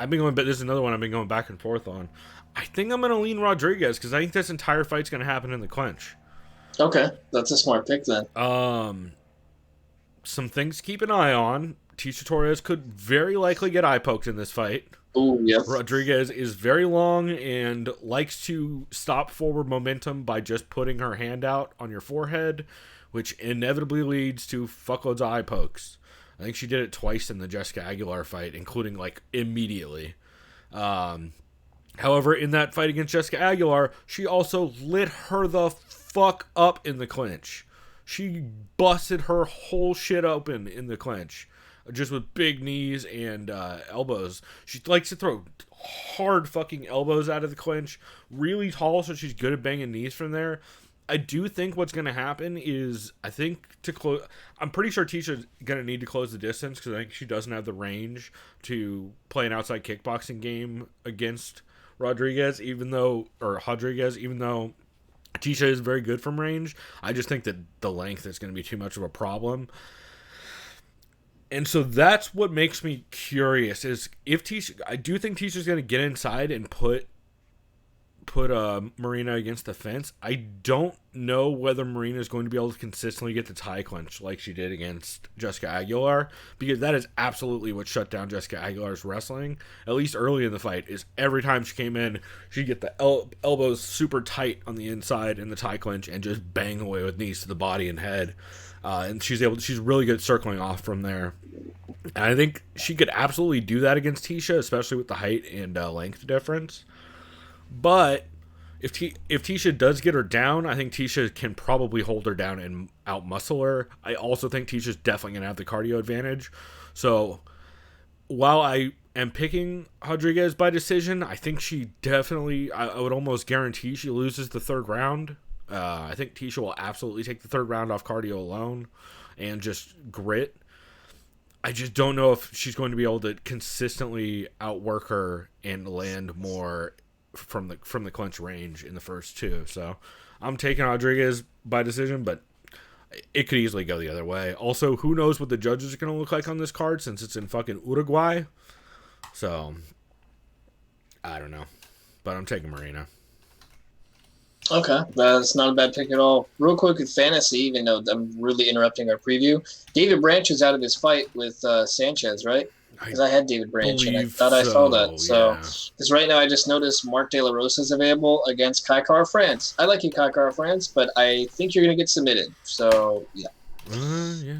been going, but this is another one I've been going back and forth on. I think I'm going to lean Rodriguez because I think this entire fight's going to happen in the clinch. Okay, that's a smart pick then. Some things to keep an eye on. Tisha Torres could very likely get eye poked in this fight. Oh, yeah. Rodriguez is very long and likes to stop forward momentum by just putting her hand out on your forehead, which inevitably leads to fuckloads of eye pokes. I think she did it twice in the Jessica Aguilar fight, including like immediately. However, in that fight against Jessica Aguilar, she also lit her the fuck up in the clinch. She busted her whole shit open in the clinch, just with big knees and elbows. She likes to throw hard fucking elbows out of the clinch. Really tall, so she's good at banging knees from there. I do think what's going to happen is, I think to close, I'm pretty sure Tisha's going to need to close the distance because I think she doesn't have the range to play an outside kickboxing game against Rodriguez, even though Tisha is very good from range. I just think that the length is going to be too much of a problem. And so that's what makes me curious is if Tisha, I do think Tisha's going to get inside and put Marina against the fence. I don't know whether Marina is going to be able to consistently get the tie clinch like she did against Jessica Aguilar, because that is absolutely what shut down Jessica Aguilar's wrestling, at least early in the fight, is every time she came in, she'd get the elbows super tight on the inside in the tie clinch and just bang away with knees to the body and head. And she's really good at circling off from there. And I think she could absolutely do that against Tisha, especially with the height and length difference. But if Tisha does get her down, I think Tisha can probably hold her down and outmuscle her. I also think Tisha's definitely going to have the cardio advantage. So while I am picking Rodriguez by decision, I think she definitely, I would almost guarantee she loses the third round. I think Tisha will absolutely take the third round off cardio alone and just grit. I just don't know if she's going to be able to consistently outwork her and land more from the clinch range in the first two. So I'm taking Rodriguez by decision, but it could easily go the other way. Also, who knows what the judges are going to look like on this card since it's in fucking Uruguay. So I don't know, but I'm taking Marina. Okay, that's not a bad pick at all. Real quick with fantasy, even though I'm really interrupting our preview, David Branch is out of his fight with Sanchez, right? Because I had David Branch, and I thought I saw that. So, because right now I just noticed Mark De La Rosa is available against Kai Kara France. I like you, Kai Kara France, but I think you're going to get submitted. So, yeah. Yeah.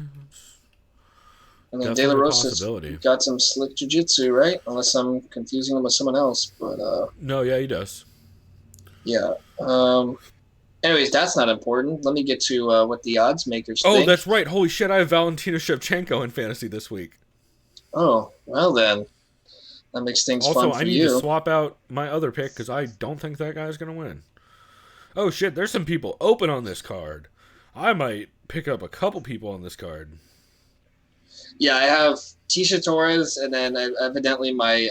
I mean, De La Rosa's got some slick jiu-jitsu, right? Unless I'm confusing him with someone else. But no, yeah, he does. Yeah. Anyways, that's not important. Let me get to what the odds makers think. Oh, that's right. Holy shit, I have Valentina Shevchenko in fantasy this week. Oh, well then. That makes things fun for you. Also, I need to swap out my other pick because I don't think that guy's going to win. Oh shit, there's some people open on this card. I might pick up a couple people on this card. Yeah, I have Tisha Torres, and then evidently my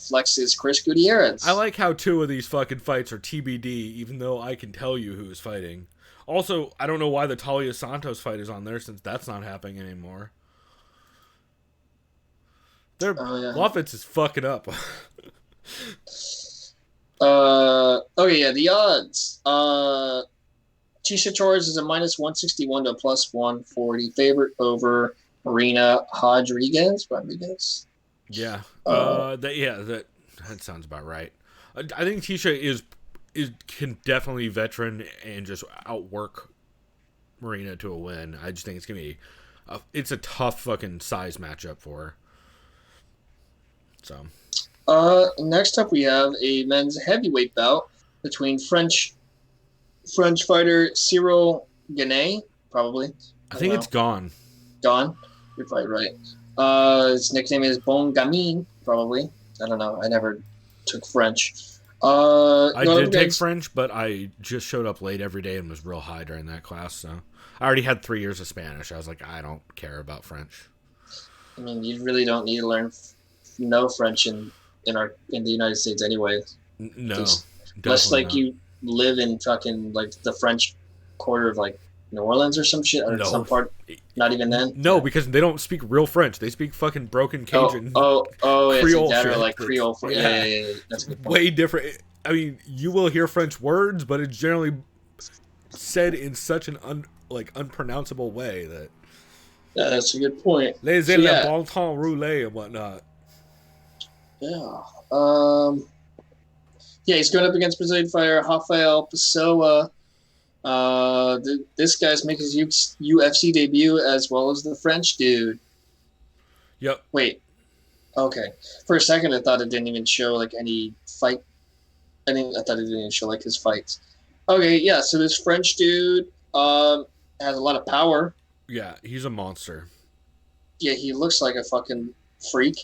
flex is Chris Gutierrez. I like how two of these fucking fights are TBD, even though I can tell you who's fighting. Also, I don't know why the Talia Santos fight is on there since that's not happening anymore. Lovitz is fucking up. Okay, yeah, the odds. Tisha Torres is a minus 161 to a plus 140 favorite over Marina Rodriguez. Yeah. That sounds about right. I think Tisha can definitely veteran and just outwork Marina to a win. I just think it's gonna be it's a tough fucking size matchup for her. So next up we have a men's heavyweight bout between French fighter Cyril Gane, probably. I think it's Gone. Gone? You're probably right. His nickname is Bon Gamin, probably. I don't know. I never took French. I did take French, but I just showed up late every day and was real high during that class, so I already had 3 years of Spanish. I was like, I don't care about French. I mean, you really don't need to learn no French in the United States anyway. No. Unless like you live in fucking like the French quarter of like New Orleans or some shit, or some part. Not even then. No, because they don't speak real French. They speak fucking broken Cajun. Creole shit. Or like Creole. Yeah. That's a good point. Way different. I mean, you will hear French words, but it's generally said in such an unpronounceable way that. Yeah, that's a good point. Les bon temps roulé and whatnot. Yeah. Yeah, he's going up against Brazilian fighter Rafael Pessoa. This guy's making his UFC debut as well as the French dude. Yep. Wait. Okay. For a second, I thought it didn't even show like any fight. I thought it didn't even show like his fights. Okay, yeah. So this French dude has a lot of power. Yeah, he's a monster. Yeah, he looks like a fucking freak.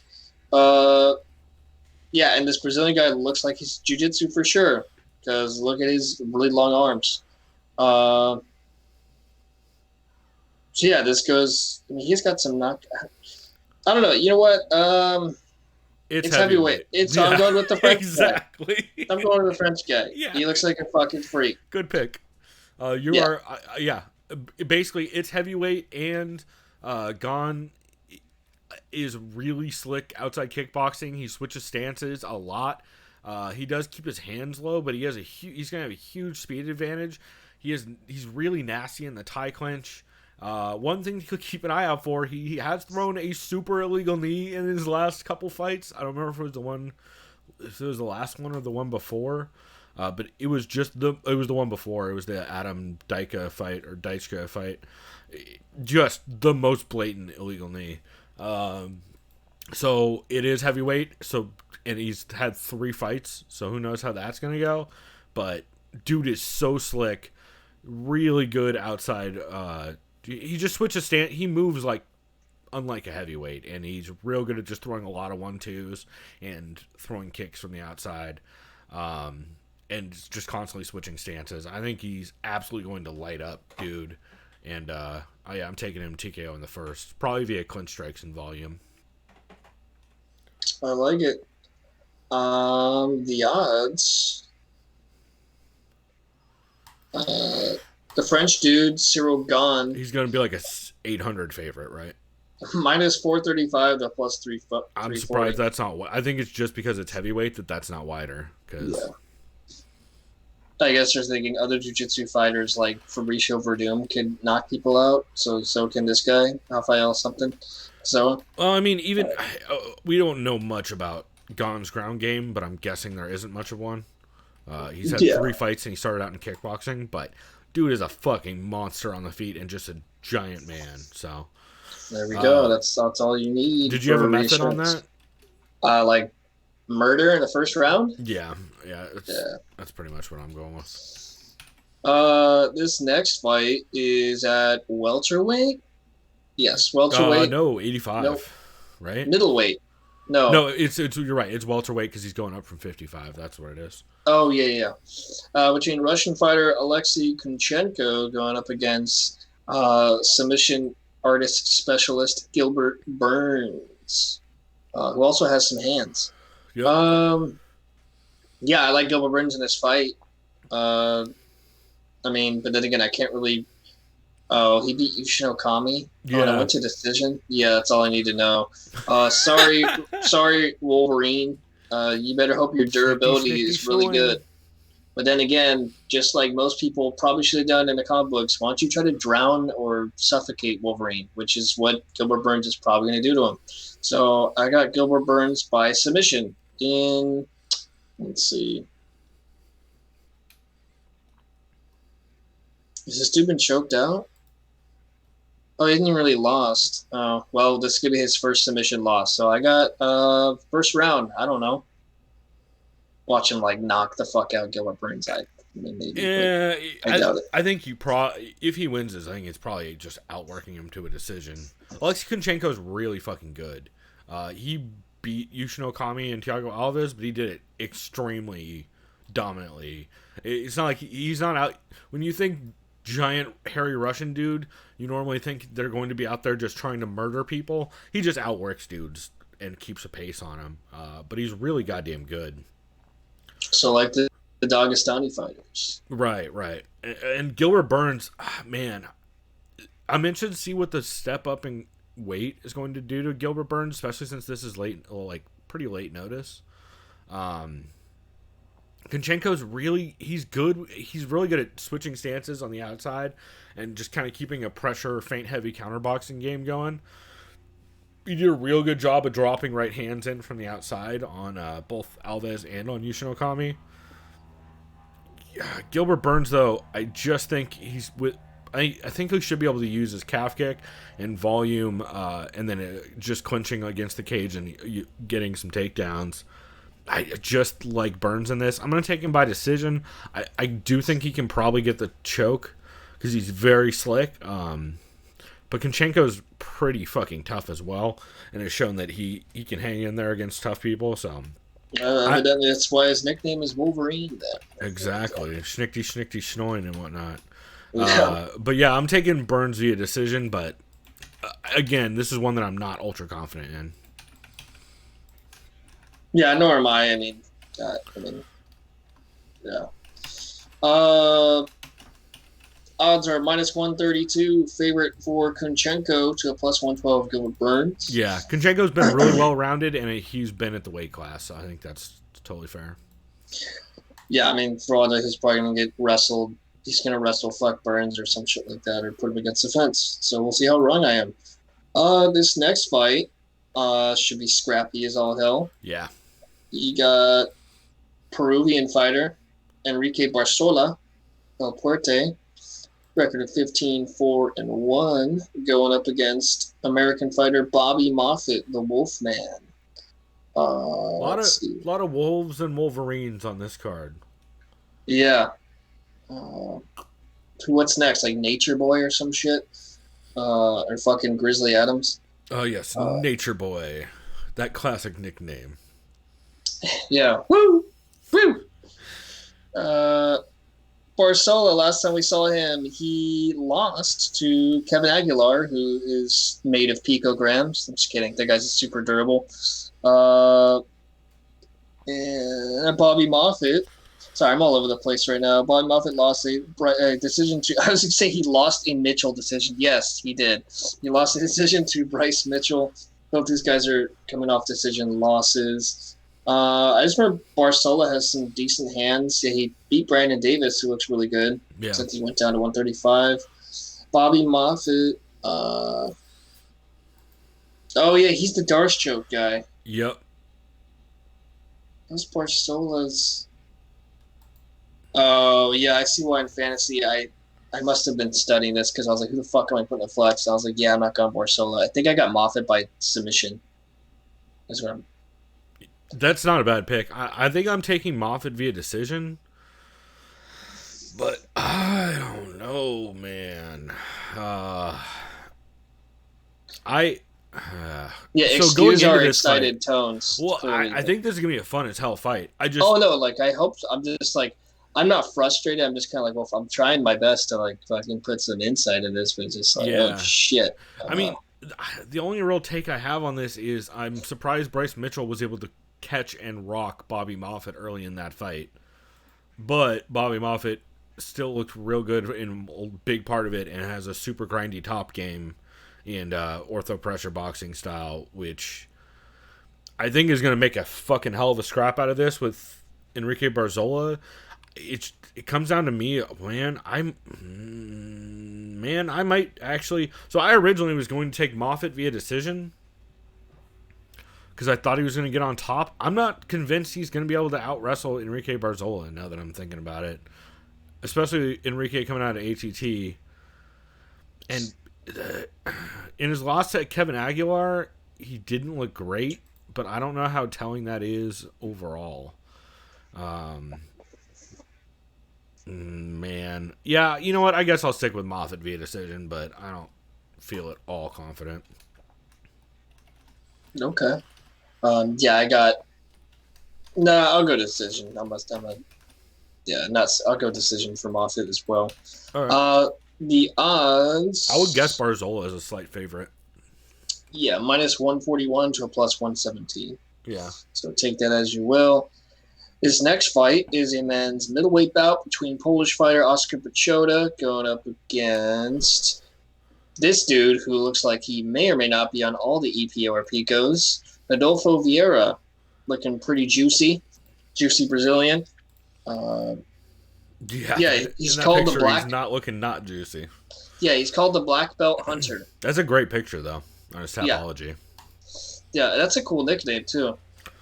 Yeah, and this Brazilian guy looks like he's jiu-jitsu for sure. Because look at his really long arms. So yeah, this goes. I mean, he's got some knock. I don't know. You know what? It's heavyweight. I'm going with the French exactly. guy. I'm going with the French guy. Yeah. He looks like a fucking freak. Good pick. Basically, it's heavyweight, and Gon is really slick outside kickboxing. He switches stances a lot. He does keep his hands low, but he's gonna have a huge speed advantage. He's really nasty in the tie clinch. One thing to keep an eye out for, he has thrown a super illegal knee in his last couple fights. I don't remember if it was the last one or the one before. But it was the one before. It was the Adam Dyczka fight. Just the most blatant illegal knee. So it is heavyweight. And he's had 3 fights. So who knows how that's gonna go? But dude is so slick, really good outside. He just switches stand. He moves like unlike a heavyweight, and he's real good at just throwing a lot of 1-2s and throwing kicks from the outside. And just constantly switching stances. I think he's absolutely going to light up, dude. And I'm taking him TKO in the first, probably via clinch strikes and volume. I like it. The odds. The French dude, Cyril Gane. He's going to be like a 800 favorite, right? Minus 435 to plus 340. I'm surprised that's not. I think it's just because it's heavyweight that's not wider. Cause I guess they're thinking other jiu-jitsu fighters like Fabricio Verdum can knock people out, so can this guy, Rafael something. So, well, I mean, even we don't know much about Gane's ground game, but I'm guessing there isn't much of one. He's had 3 fights and he started out in kickboxing, but dude is a fucking monster on the feet and just a giant man. So there we go. That's all you need. Did you have a method on that? Like murder in the first round? Yeah. That's pretty much what I'm going with. This next fight is at welterweight. Yes, welterweight. No, 85. Nope. Right? Middleweight. No, it's you're right. It's welterweight because he's going up from 55. That's what it is. Oh yeah. Between Russian fighter Alexei Kunchenko going up against submission artist specialist Gilbert Burns, who also has some hands. Yep. Yeah, I like Gilbert Burns in this fight. I mean, but then again, I can't really. Oh, he beat Yushin Okami. Yeah. And I went to decision. Yeah, that's all I need to know. Sorry, Wolverine. You better hope your durability is really good. But then again, just like most people probably should have done in the comic books, why don't you try to drown or suffocate Wolverine, which is what Gilbert Burns is probably going to do to him. So I got Gilbert Burns by submission in, let's see. Has this dude been choked out? Oh, he hasn't really lost. Oh, well, this is going to be his first submission loss. So I got first round. I don't know. Watch him like knock the fuck out Gilbert Burns. I mean, maybe. Yeah, I doubt it. I think if he wins this, I think it's probably just outworking him to a decision. Alexei Kunchenko is really fucking good. He beat Yushin Okami and Thiago Alves, but he did it extremely dominantly. It's not like he's not out. When you think giant hairy Russian dude, you normally think they're going to be out there just trying to murder people. He just outworks dudes and keeps a pace on them. But he's really goddamn good. So like the Dagestani fighters. Right. And Gilbert Burns, man, I'm interested to see what the step up in weight is going to do to Gilbert Burns, especially since this is pretty late notice. Kunchenko's he's good. He's really good at switching stances on the outside and just kind of keeping a pressure, feint heavy counterboxing game going. He did a real good job of dropping right hands in from the outside on both Alves and on Yushin Okami. Yeah, Gilbert Burns, though, I just think I think he should be able to use his calf kick and volume, and then just clinching against the cage and getting some takedowns. I just like Burns in this. I'm going to take him by decision. I do think he can probably get the choke because he's very slick. But Shevchenko's pretty fucking tough as well, and has shown that he can hang in there against tough people. So evidently that's why his nickname is Wolverine. Then exactly, schnickty schnoin and whatnot. Yeah. But yeah, I'm taking Burns via decision. But again, this is one that I'm not ultra confident in. Yeah, nor am I. I mean, yeah. Odds are minus 132 favorite for Kunchenko to a plus 112 go with Burns. Yeah, Kunchenko's been really well rounded, and he's been at the weight class, so I think that's totally fair. Yeah, I mean, for all that, he's probably going to get wrestled. He's going to wrestle fuck Burns or some shit like that, or put him against the fence. So we'll see how wrong I am. This next fight should be scrappy as all hell. Yeah. You got Peruvian fighter Enrique Barzola, El Puerte, record of 15-4-1, going up against American fighter Bobby Moffett, the Wolfman. A lot of wolves and wolverines on this card. Yeah. What's next? Like Nature Boy or some shit? Or fucking Grizzly Adams? Oh, yes. Nature Boy. That classic nickname. Yeah. Woo! Woo! Barzola, last time we saw him, he lost to Kevin Aguilar, who is made of picograms. I'm just kidding. That guy's super durable. And Bobby Moffett. Sorry, I'm all over the place right now. Bobby Moffett lost a decision to... I was going to say he lost a Mitchell decision. Yes, he did. He lost a decision to Bryce Mitchell. Both these guys are coming off decision losses. I just remember Barzola has some decent hands. Yeah, he beat Brandon Davis, who looks really good, since he went down to 135. Bobby Moffett. Oh, yeah, he's the Darce choke guy. Yep. Those Barzola's... Oh, yeah, I see why in fantasy I must have been studying this because I was like, who the fuck am I putting a flex? I was like, yeah, I'm not going Barzola. I think I got Moffett by submission. That's what I'm... That's not a bad pick. I think I'm taking Moffett via decision. But I don't know, man. Excuse our excited tones. Well, I think this is going to be a fun as hell fight. I hope so. I'm just like, I'm not frustrated. I'm just kind of like, well, I'm trying my best to like fucking put some insight in this, but it's just like, oh shit. I mean, the only real take I have on this is I'm surprised Bryce Mitchell was able to catch and rock Bobby Moffett early in that fight. But Bobby Moffett still looked real good in a big part of it and has a super grindy top game and ortho pressure boxing style, which I think is going to make a fucking hell of a scrap out of this with Enrique Barzola. It comes down to me, man. I might actually. So I originally was going to take Moffett via decision because I thought he was going to get on top. I'm not convinced he's going to be able to out wrestle Enrique Barzola now that I'm thinking about it, especially Enrique coming out of ATT. And in his loss to Kevin Aguilar, he didn't look great, but I don't know how telling that is overall. Man. Yeah, you know what? I guess I'll stick with Moffett via decision, but I don't feel at all confident. Okay. I'll go decision. I'll go decision for Moffett as well. All right. The odds... I would guess Barzola is a slight favorite. Yeah, minus 141 to a plus 117. Yeah. So take that as you will. This next fight is a men's middleweight bout between Polish fighter Oskar Piechota going up against this dude who looks like he may or may not be on all the EPO or PICOs, Adolfo Vieira, looking pretty juicy Brazilian. He's called the Black. He's not looking not juicy. Yeah, he's called the Black Belt Hunter. That's a great picture though on his Tapology. Yeah, that's a cool nickname too.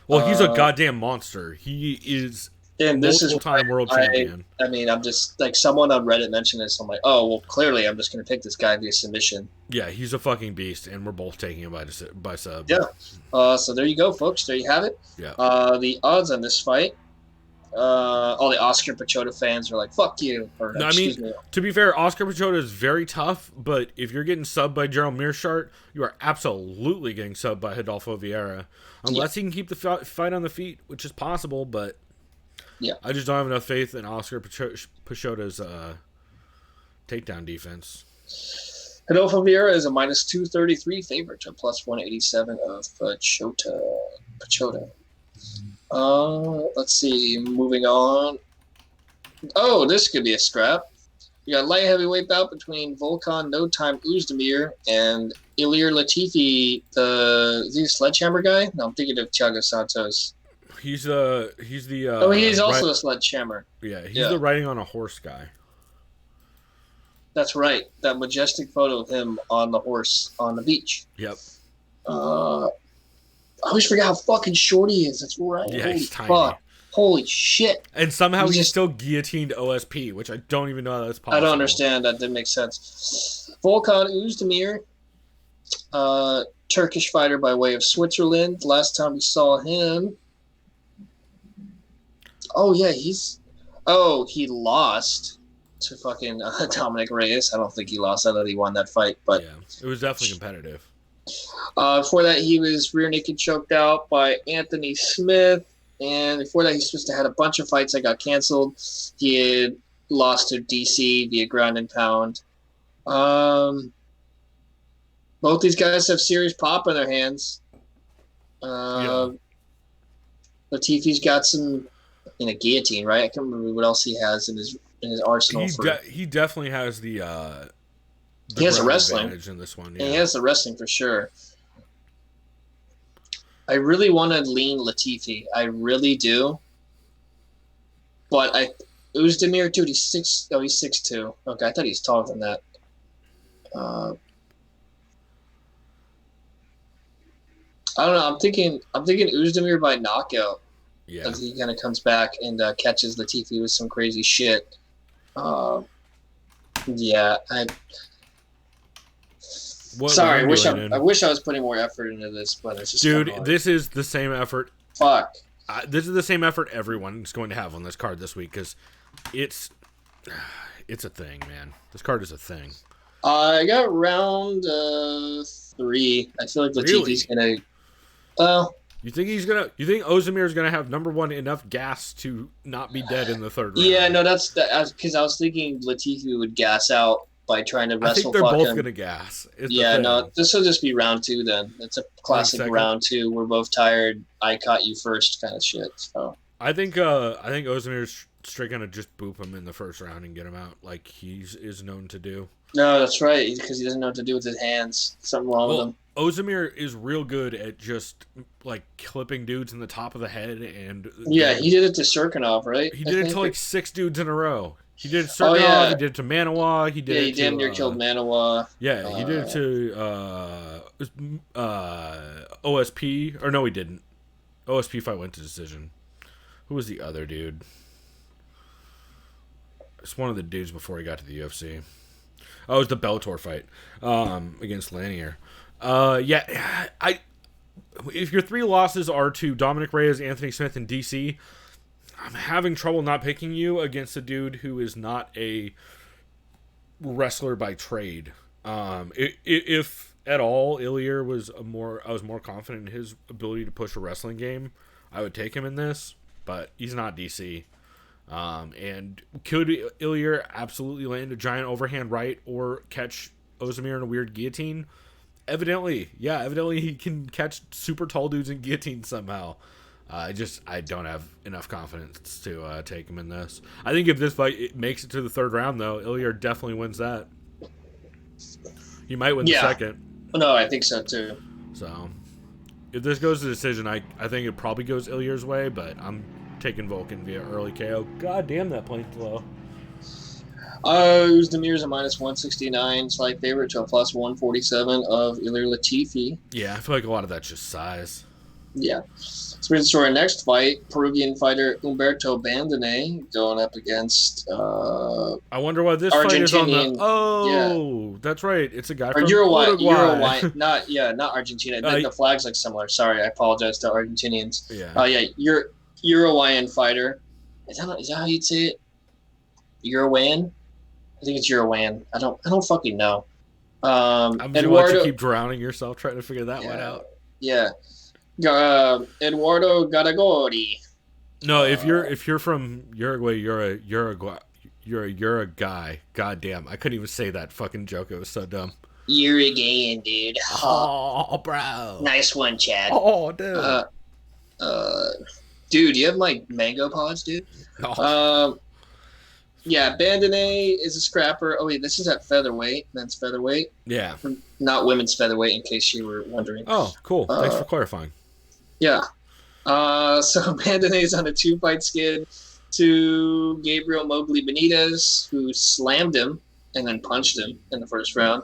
Well, he's a goddamn monster. He is And this is multiple-time world champion. I mean, I'm just like someone on Reddit mentioned this. I'm like, oh well, clearly I'm just going to pick this guy via submission. Yeah, he's a fucking beast, and we're both taking him by sub. Yeah. So there you go, folks. There you have it. Yeah. The odds on this fight. All the Oscar Pachota fans are like, "Fuck you." Or, No, I mean, to be fair, Oscar Pachota is very tough, but if you're getting subbed by Gerald Mearshart, you are absolutely getting subbed by Rodolfo Vieira, unless he can keep the fight on the feet, which is possible. But yeah, I just don't have enough faith in Oscar Pachota's takedown defense. Rodolfo Vieira is a minus 233 favorite to plus 187 of Pachota. Let's see. Moving on. Oh, this could be a scrap. You got light heavyweight bout between Volkan No Time Uzdemir and Ilir Latifi. Is he a sledgehammer guy? No, I'm thinking of Thiago Santos. He's the. He's also a sledgehammer. Yeah, he's the riding on a horse guy. That's right. That majestic photo of him on the horse on the beach. Yep. I always forgot how fucking short he is. That's right. Yeah, Holy he's tiny. fuck. Holy shit. And somehow he still guillotined OSP, which I don't even know how that's possible. I don't understand. That didn't make sense. Volkan Uzdemir, Turkish fighter by way of Switzerland. Last time we saw him. Oh, yeah, he lost to fucking Dominic Reyes. I don't think he lost. I thought he won that fight. But yeah, it was definitely competitive. Before that, he was rear naked choked out by Anthony Smith. And before that, he's supposed to have had a bunch of fights that got canceled. He had lost to DC via ground and pound. Both these guys have serious pop in their hands. Latifi's got some in a guillotine, right? I can't remember what else he has in his arsenal. He definitely has the he has the wrestling in this one. Yeah. He has the wrestling for sure. I really want to lean Latifi. I really do. But Uzdemir, dude, he's 6'2". Okay, I thought he's taller than that. I don't know. I'm thinking Uzdemir by knockout. Yeah. As he kind of comes back and catches Latifi with some crazy shit. Yeah, sorry, I wish I was putting more effort into this, but it's just this is the same effort. Fuck. This is the same effort everyone's going to have on this card this week because it's a thing, man. This card is a thing. I got round 3. I feel like Latifi's gonna. Well, you think Ozdemir's gonna have number one enough gas to not be dead in the third round? Yeah, no, that's because I was thinking Latifi would gas out by trying to wrestle. I think they're both gonna gas. Yeah, no, this will just be round 2 then. It's a classic round 2. We're both tired. I caught you first, kind of shit. So I think Ozdemir's straight gonna just boop him in the first round and get him out, like he is known to do. No, that's right, because he doesn't know what to do with his hands. Something wrong with him. Ozdemir is real good at just like clipping dudes in the top of the head, and yeah, he did it to Serkinov, right? He did it to like 6 dudes in a row. He did it to Serkinov. He did it to Manawa. He damn near killed Manawa. Yeah, he did it to OSP. Or no, he didn't. OSP fight went to decision. Who was the other dude? It's one of the dudes before he got to the UFC. Oh, it was the Bellator fight against Lanier. If your 3 losses are to Dominic Reyes, Anthony Smith, and DC, I'm having trouble not picking you against a dude who is not a wrestler by trade. If at all, Ilir I was more confident in his ability to push a wrestling game, I would take him in this, but he's not DC. And could Ilir absolutely land a giant overhand right or catch Ozdemir in a weird guillotine? Evidently he can catch super tall dudes in guillotine somehow. I don't have enough confidence to take him in this. I think if this fight makes it to the third round, though, Ilir definitely wins that. He might win the second. No, I think so too. So, if this goes to decision, I think it probably goes Ilir's way, but I'm taking Volkan via early KO. God damn, that plane's low. Uzdemir's a minus 169 slight favorite to a plus 147 of Ilir Latifi. Yeah, I feel like a lot of that's just size. Yeah. So we're to our next fight. Peruvian fighter Humberto Bandone going up against I wonder why this fight is on the. Argentinian. Oh, that's right. It's a guy Or from Uruguay. Uruguay. Not Argentina. The flag's like similar. Sorry, I apologize to Argentinians. Yeah. Uruguayan fighter. Is that how you'd say it? Uruguayan? I think it's Uruguayan. I don't fucking know. I'm just gonna let you keep drowning yourself trying to figure that one out. Yeah. Eduardo Garagori. No, if you're from Uruguay, you're a Uruguay. God damn, I couldn't even say that fucking joke. It was so dumb. Uruguayan, dude. Oh, bro. Nice one, Chad. Oh, dude. Dude, you have like mango pods, dude. Oh. Yeah, Bandone is a scrapper. Oh wait, this is at featherweight, men's featherweight. Yeah. Not women's featherweight, in case you were wondering. Oh, cool. Thanks for clarifying. Yeah. So Bandone is on a 2-fight skid to Gabriel Mobley Benitez, who slammed him and then punched him in the first round.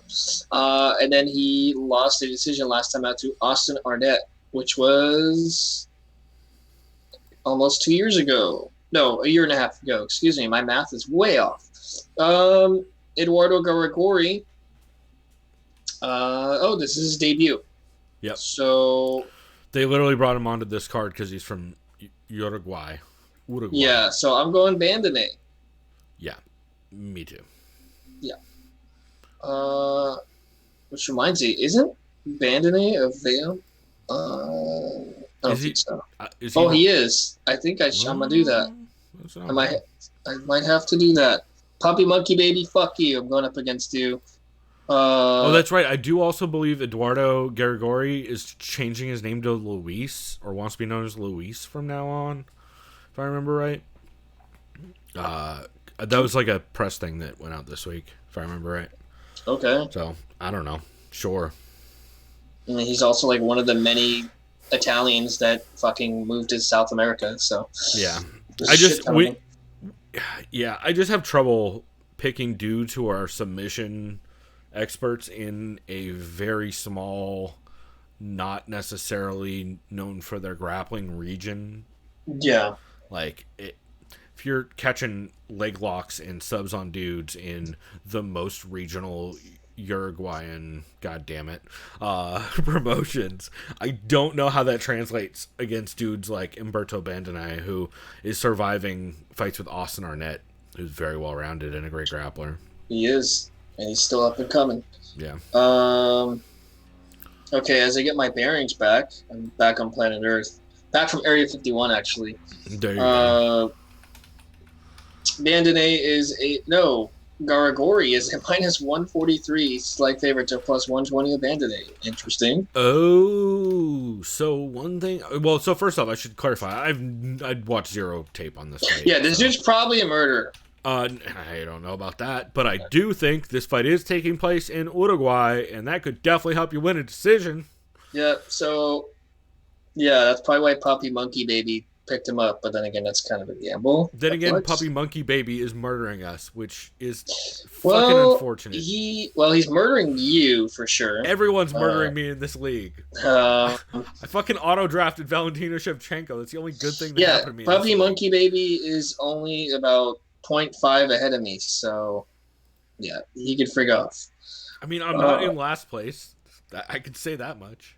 And then he lost a decision last time out to Austin Arnett, which was almost 2 years ago. No, a year and a half ago. Excuse me, my math is way off. Eduardo Garagori. This is his debut. Yep. So they literally brought him onto this card because he's from Uruguay. Yeah, so I'm going Bandone. Yeah, me too. Yeah. Which reminds me, isn't Bandone of Vail? I don't think so. He is. I think I'm gonna do that. I might have to do that. Puppy Monkey Baby, fuck you. I'm going up against you. That's right. I do also believe Eduardo Garagori is changing his name to Luis, or wants to be known as Luis from now on, if I remember right. That was like a press thing that went out this week, if I remember right. Okay. So, I don't know. Sure. And he's also like one of the many Italians that fucking moved to South America, so. Yeah. I just have trouble picking dudes who are submission experts in a very small, not necessarily known for their grappling region. Yeah. Like, if you're catching leg locks and subs on dudes in the most regional Uruguayan, goddammit, promotions, I don't know how that translates against dudes like Humberto Bandone, who is surviving fights with Austin Arnett, who's very well rounded and a great grappler. He is, and he's still up and coming. Yeah. Okay, as I get my bearings back, I'm back on planet Earth. Back from Area 51, actually. There you go. Bandone is Garagori is a minus 143, slight favorite to plus 120 of Bandone. Interesting. Oh, so one thing. Well, so first off, I should clarify. I'd watched zero tape on this fight. Yeah, this dude's probably a murderer. I don't know about that, but I do think this fight is taking place in Uruguay, and that could definitely help you win a decision. Yeah. So, yeah, that's probably why Puppy Monkey Baby picked him up, but then again, that's kind of a gamble. Then again, Puppy Monkey Baby is murdering us, which is fucking unfortunate. He's murdering you for sure. Everyone's murdering me in this league. I fucking auto-drafted Valentina Shevchenko. That's the only good thing that happened to me. Puppy Monkey Baby is only about 0.5 ahead of me, so yeah, he could frig off. I mean, I'm not in last place. I can say that much.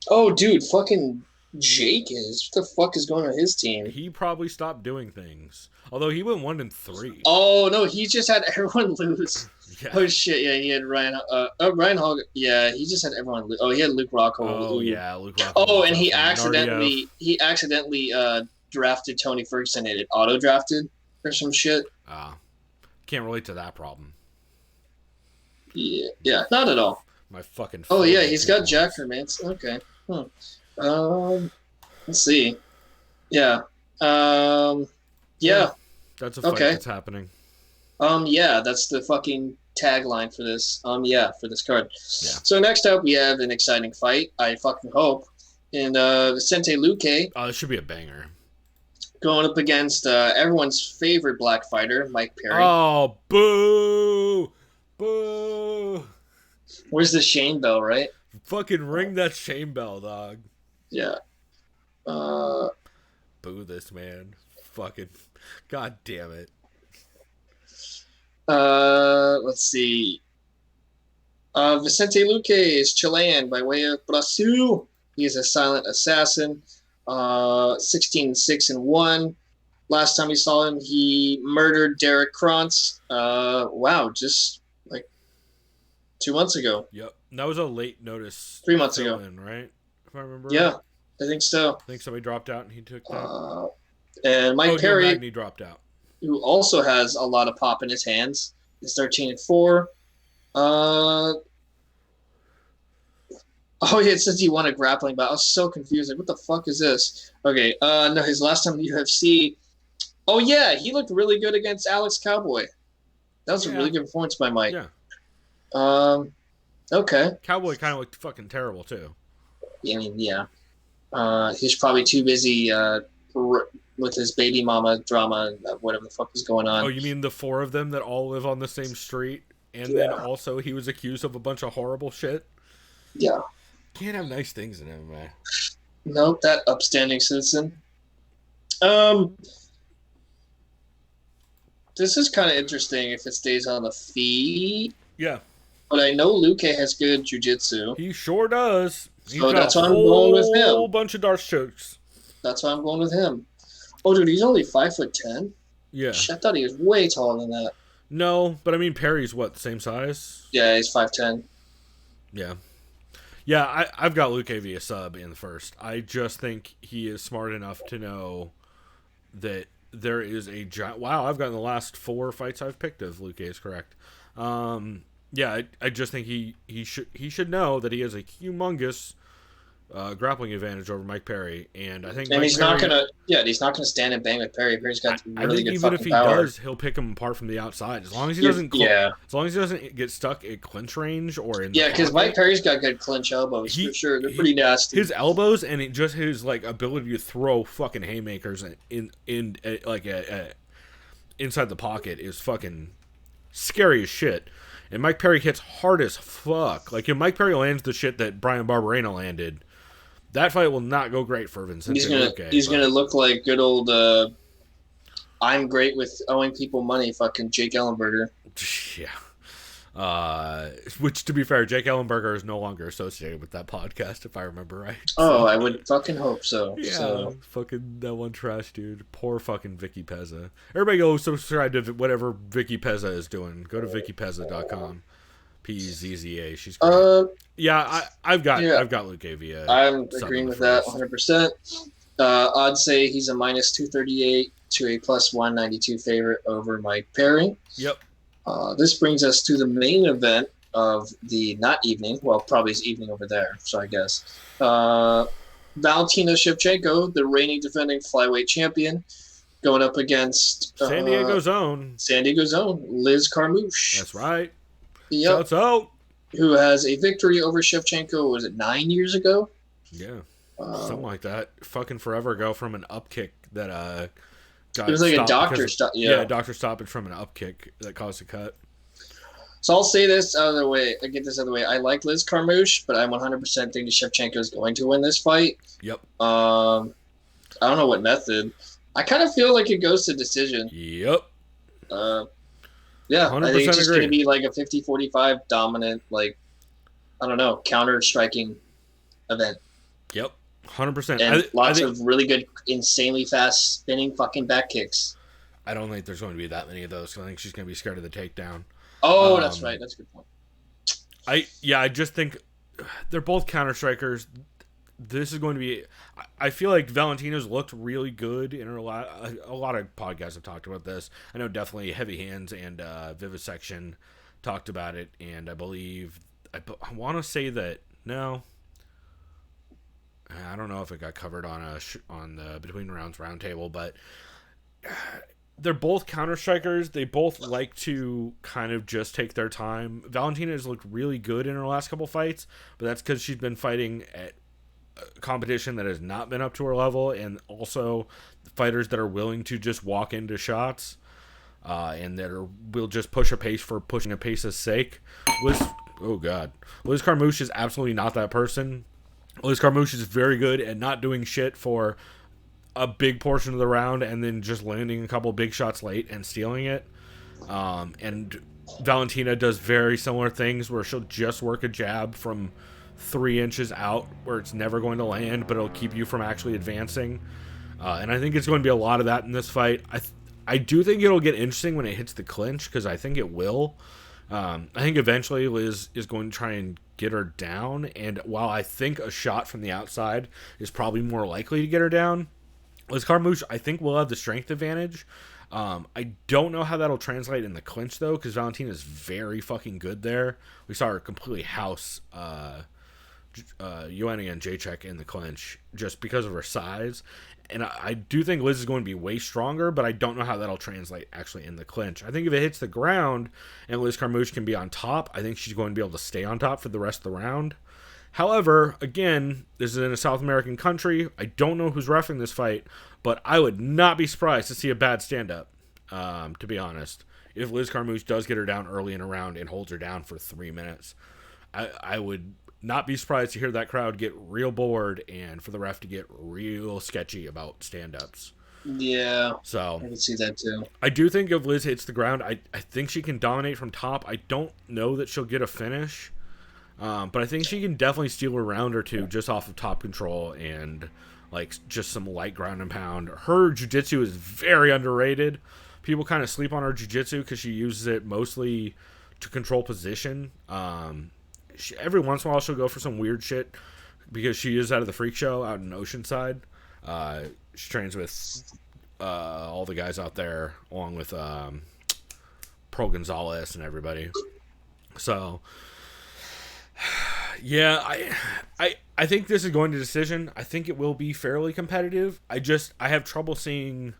Oh, dude, fucking Jake is. What the fuck is going on his team? He probably stopped doing things. Although he went 1-3. Oh no, he just had everyone lose. Yeah. Oh shit, yeah, he had Ryan Hogg. Yeah, he just had everyone lose. Oh, he had Luke Rocco. Oh yeah, Luke Rocco. Oh, and he accidentally drafted Tony Ferguson and it auto drafted or some shit. Can't relate to that problem. Yeah, not at all. My fucking. Oh yeah, he's got Jack Hermance. Okay. Let's see. Yeah. Yeah. That's a fight that's happening. Yeah, that's the fucking tagline for this. For this card. Yeah. So next up, we have an exciting fight. I fucking hope. And Vicente Luque. This should be a banger. Going up against everyone's favorite black fighter, Mike Perry. Oh, boo! Boo! Where's the Shane bell, right? Fucking ring that shame bell, dog. Yeah. Boo this man. Fucking. God damn it. Let's see. Vicente Luque is Chilean by way of Brazil. He is a silent assassin. 16-6-1. Last time we saw him, he murdered Derek Krantz. Wow, just like 2 months ago. Yep. That was a late notice. 3 months ago. Right? If I remember Yeah, right. I think so. I think somebody dropped out and he took that. And Mike Neil Perry, Magny dropped out. who also has a lot of pop in his hands, is 13-4. Oh, yeah, it says he won a grappling bout. I was so confused. Like, what the fuck is this? Okay, no, his last time in the UFC. Oh, yeah, he looked really good against Alex Cowboy. That was a really good performance by Mike. Yeah. Okay. Cowboy kind of looked fucking terrible, too. I mean, yeah. He's probably too busy with his baby mama drama and whatever the fuck is going on. Oh, you mean the 4 of them that all live on the same street? And then also he was accused of a bunch of horrible shit? Yeah. Can't have nice things in MMA. Nope, that upstanding citizen. This is kind of interesting if it stays on the feet. Yeah. But I know Luque has good jiu-jitsu. He sure does. He's So got that's a why I'm going with him. whole bunch of dark strokes. That's why I'm going with him. Oh, dude, he's only 5'10". Yeah. I thought he was way taller than that. No, but I mean Perry's what, the same size? Yeah, he's 5'10". Yeah. Yeah, I've got Luque via sub in the first. I just think he is smart enough to know that there is a giant... Wow, I've gotten the last 4 fights I've picked of Luque is correct. Yeah, I just think he should know that he has a humongous grappling advantage over Mike Perry, and I think. And he's Perry, not gonna stand and bang with Perry. Perry's got I really think good even fucking if he power. does, he'll pick him apart from the outside as long as he doesn't. Yeah. As long as he doesn't get stuck at clinch range or in. Yeah, because Mike Perry's got good clinch elbows for sure. They're pretty nasty. His elbows and just his like ability to throw fucking haymakers in inside the pocket is fucking scary as shit. And Mike Perry hits hard as fuck. Like if Mike Perry lands the shit that Brian Barberena landed, that fight will not go great for Vincente Luque. He's gonna look like good old. I'm great with owing people money. Fucking Jake Ellenberger. Yeah. Which, to be fair, Jake Ellenberger is no longer associated with that podcast, if I remember right. Oh, I would fucking hope so. Yeah, so. fucking that one trash dude. Poor fucking Vicky Pezza. Everybody go subscribe to whatever Vicky Pezza is doing. Go to VickyPezza.com. P-E-Z-Z-A. She's great. Yeah, I've got Luque via. I'm agreeing with that 100%. I'd say he's a minus 238 to a plus 192 favorite over Mike Perry. Yep. This brings us to the main event of the not evening. Well, probably it's evening over there, so I guess. Valentina Shevchenko, the reigning defending flyweight champion, going up against San Diego's own Liz Carmouche. That's right. Yep. Shouts out. Who has a victory over Shevchenko, was it 9 years ago? Yeah. Something like that. Fucking forever ago from an up kick that got it was like a doctor stop. Yeah, a doctor stoppage from an up kick that caused a cut. So I'll say this out of the way. I get this out of the way. I like Liz Carmouche, but I'm 100% thinking Shevchenko is going to win this fight. Yep. I don't know what method. I kind of feel like it goes to decision. Yep. Yeah, I think it's just going to agree. be like a 50-45 dominant, like, I don't know, counter-striking event. Yep. 100%. And lots of really good, insanely fast spinning fucking back kicks. I don't think there's going to be that many of those. I think she's going to be scared of the takedown. Oh, that's right. That's a good point. I just think they're both counter strikers. This is going to be. I feel like Valentina's looked really good in a lot of podcasts have talked about this. I know definitely Heavy Hands and Vivisection talked about it, and I believe I want to say that no. I don't know if it got covered on the Between Rounds roundtable, but they're both counter strikers. They both like to kind of just take their time. Valentina has looked really good in her last couple fights, but that's because she's been fighting at a competition that has not been up to her level, and also fighters that are willing to just walk into shots and that will just push a pace for pushing a pace's sake. Liz Carmouche is absolutely not that person. Liz Carmouche is very good at not doing shit for a big portion of the round and then just landing a couple big shots late and stealing it. And Valentina does very similar things where she'll just work a jab from 3 inches out where it's never going to land, but it'll keep you from actually advancing. And I think it's going to be a lot of that in this fight. I do think it'll get interesting when it hits the clinch, because I think it will. I think eventually Liz is going to try and get her down, and while I think a shot from the outside is probably more likely to get her down, Liz Carmouche, I think, will have the strength advantage. I don't know how that'll translate in the clinch, though, because Valentina is very fucking good there. We saw her completely house Joanna and Jacek in the clinch just because of her size. And I do think Liz is going to be way stronger, but I don't know how that'll translate actually in the clinch. I think if it hits the ground and Liz Carmouche can be on top, I think she's going to be able to stay on top for the rest of the round. However, again, this is in a South American country. I don't know who's reffing this fight, but I would not be surprised to see a bad stand-up, to be honest. If Liz Carmouche does get her down early in a round and holds her down for 3 minutes, I would not be surprised to hear that crowd get real bored and for the ref to get real sketchy about stand-ups. Yeah, so I can see that too. I do think if Liz hits the ground, I think she can dominate from top. I don't know that she'll get a finish, but I think she can definitely steal a round or two just off of top control and like just some light ground and pound. Her jiu-jitsu is very underrated. People kind of sleep on her jiu-jitsu because she uses it mostly to control position. Every once in a while she'll go for some weird shit because she is out of the freak show out in Oceanside. She trains with all the guys out there along with Pro Gonzalez and everybody. So yeah, I think this is going to decision. I think it will be fairly competitive. I have trouble seeing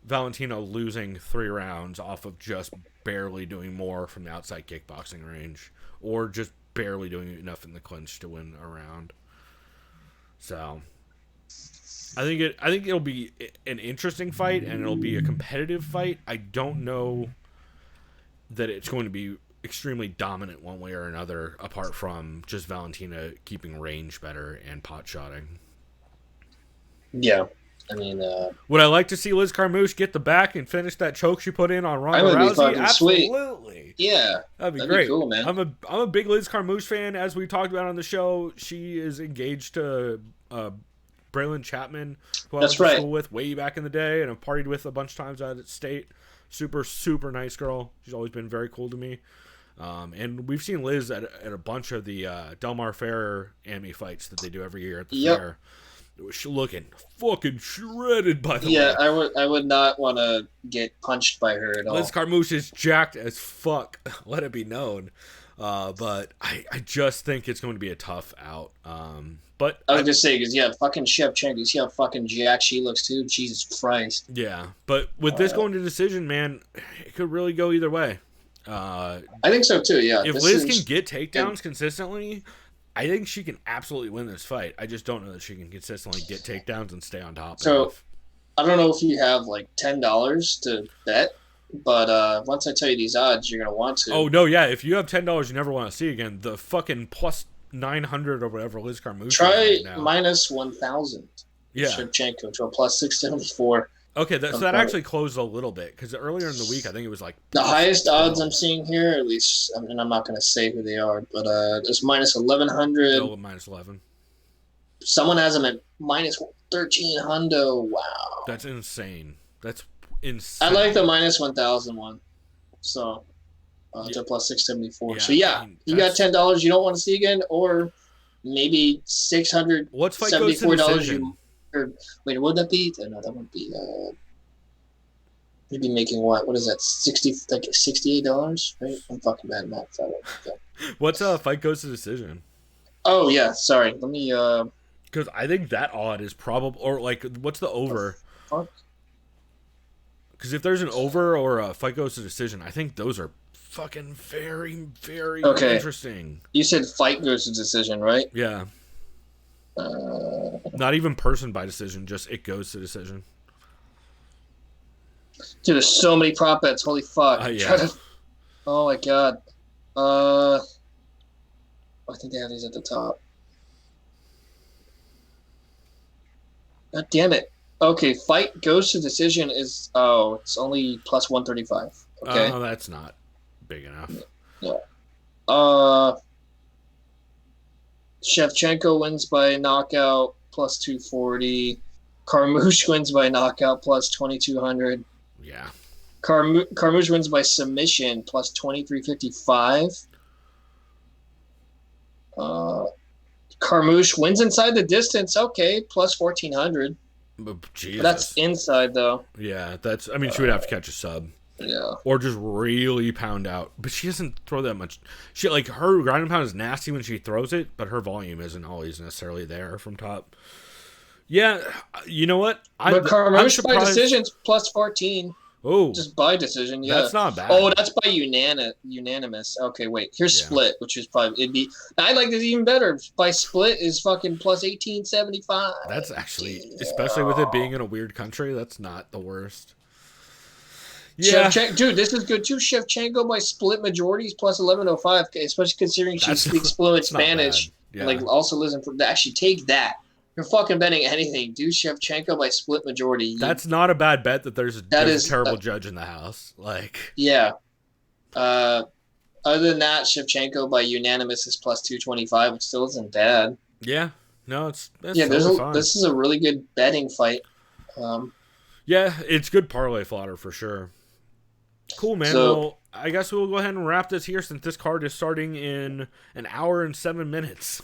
Valentina losing 3 rounds off of just barely doing more from the outside kickboxing range or just barely doing enough in the clinch to win a round. So I think it'll be an interesting fight and it'll be a competitive fight. I don't know that it's going to be extremely dominant one way or another apart from just Valentina keeping range better and pot shotting. Yeah. I mean, would I like to see Liz Carmouche get the back and finish that choke she put in on Ronda would be Rousey? fucking Absolutely. Sweet. Yeah. That'd be great. Be cool, man. I'm a big Liz Carmouche fan. As we talked about on the show, she is engaged to Braylon Chapman, who I went to school with way back in the day and I've partied with a bunch of times out at state. Super, super nice girl. She's always been very cool to me. And we've seen Liz at a bunch of the Delmar Fair AMI fights that they do every year at the fair. She's looking fucking shredded, by the way. Yeah, I would not want to get punched by her at all. Liz Carmouche is jacked as fuck. Let it be known. But I just think it's going to be a tough out. But I was just saying, because fucking Shevchenko, you see how fucking jacked she looks too? Jesus Christ. Yeah, but with this going to decision, man, it could really go either way. I think so too. Yeah. If Liz can get takedowns consistently, I think she can absolutely win this fight. I just don't know that she can consistently get takedowns and stay on top. So, I don't know if you have like $10 to bet, but once I tell you these odds, you're gonna want to. Oh no, yeah. If you have $10 you never want to see again, the fucking plus 900 or whatever Liz Carmouche. Try minus 1,000. Yeah. Shevchenko to a plus 674. Okay, so that actually closed a little bit because earlier in the week I think it was like the highest odds I'm seeing here. At least, I mean, I'm not going to say who they are, but it's minus 1,100. No, minus 11. Someone has them at minus 1,300. Wow, that's insane. That's insane. I like the minus 1,000 one. So to plus 674. Yeah, so you got $10 you don't want to see again, or maybe $674. What's fight goes to decision? Wait, would that be? No, that wouldn't be. You'd be making what? What is that? $68, right? I'm fucking bad at math. What's fight goes to decision? Oh yeah, sorry. Let me. Because I think that odd is probably, or like, what's the over? Because if there's an over or a fight goes to decision, I think those are fucking very, very interesting. You said fight goes to decision, right? Yeah. Not even person by decision, just it goes to decision. Dude, there's so many prop bets. Holy fuck. Oh my god. I think they have these at the top. God damn it. Okay, fight goes to decision is it's only plus 135. Okay. Oh, that's not big enough. Yeah. Shevchenko wins by knockout plus 240. Carmouche wins by knockout plus 2200. Yeah. Carmouche wins by submission plus 2355. Carmouche wins inside the distance. Okay, plus 1400. Jesus. That's inside though. Yeah, that's. I mean, she would have to catch a sub. Yeah. Or just really pound out. But she doesn't throw that much. She like her ground and pound is nasty when she throws it, but her volume isn't always necessarily there from top. Yeah, you know what? But Carmouche by decision's plus 14. Oh, just by decision. Yeah, that's not bad. Oh, that's by unanimous. Okay, wait. Here's split, which is probably it'd be. I like this even better. By split is fucking plus 1875. That's actually, especially with it being in a weird country, that's not the worst. Yeah, dude, this is good too. Shevchenko by split majorities plus 1105, especially considering she speaks fluent Spanish. Yeah. Like also lives in. Actually, take that. You're fucking betting anything. Do Shevchenko by split majority. That's not a bad bet that there's a terrible judge in the house. Like, yeah. Other than that, Shevchenko by unanimous is plus 225, which still isn't bad. Yeah. No, that's fine. This is a really good betting fight. Yeah, it's good parlay fodder for sure. Cool, man. So, well, I guess we'll go ahead and wrap this here since this card is starting in an hour and 7 minutes.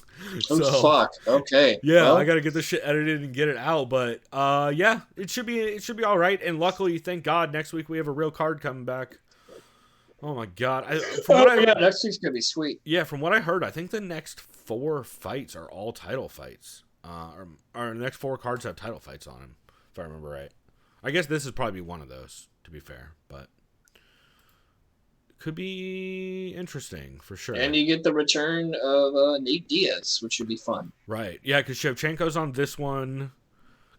Oh, fuck. Okay. Yeah, well, I got to get this shit edited and get it out. But yeah, it should be all right. And luckily, thank God, next week we have a real card coming back. Oh my God! Next week's gonna be sweet. Yeah, from what I heard, I think the next 4 fights are all title fights. Or the next 4 cards have title fights on them, if I remember right. I guess this is probably one of those, to be fair, but could be interesting for sure. And you get the return of Nate Diaz, which should be fun. Right? Yeah, because Shevchenko's on this one,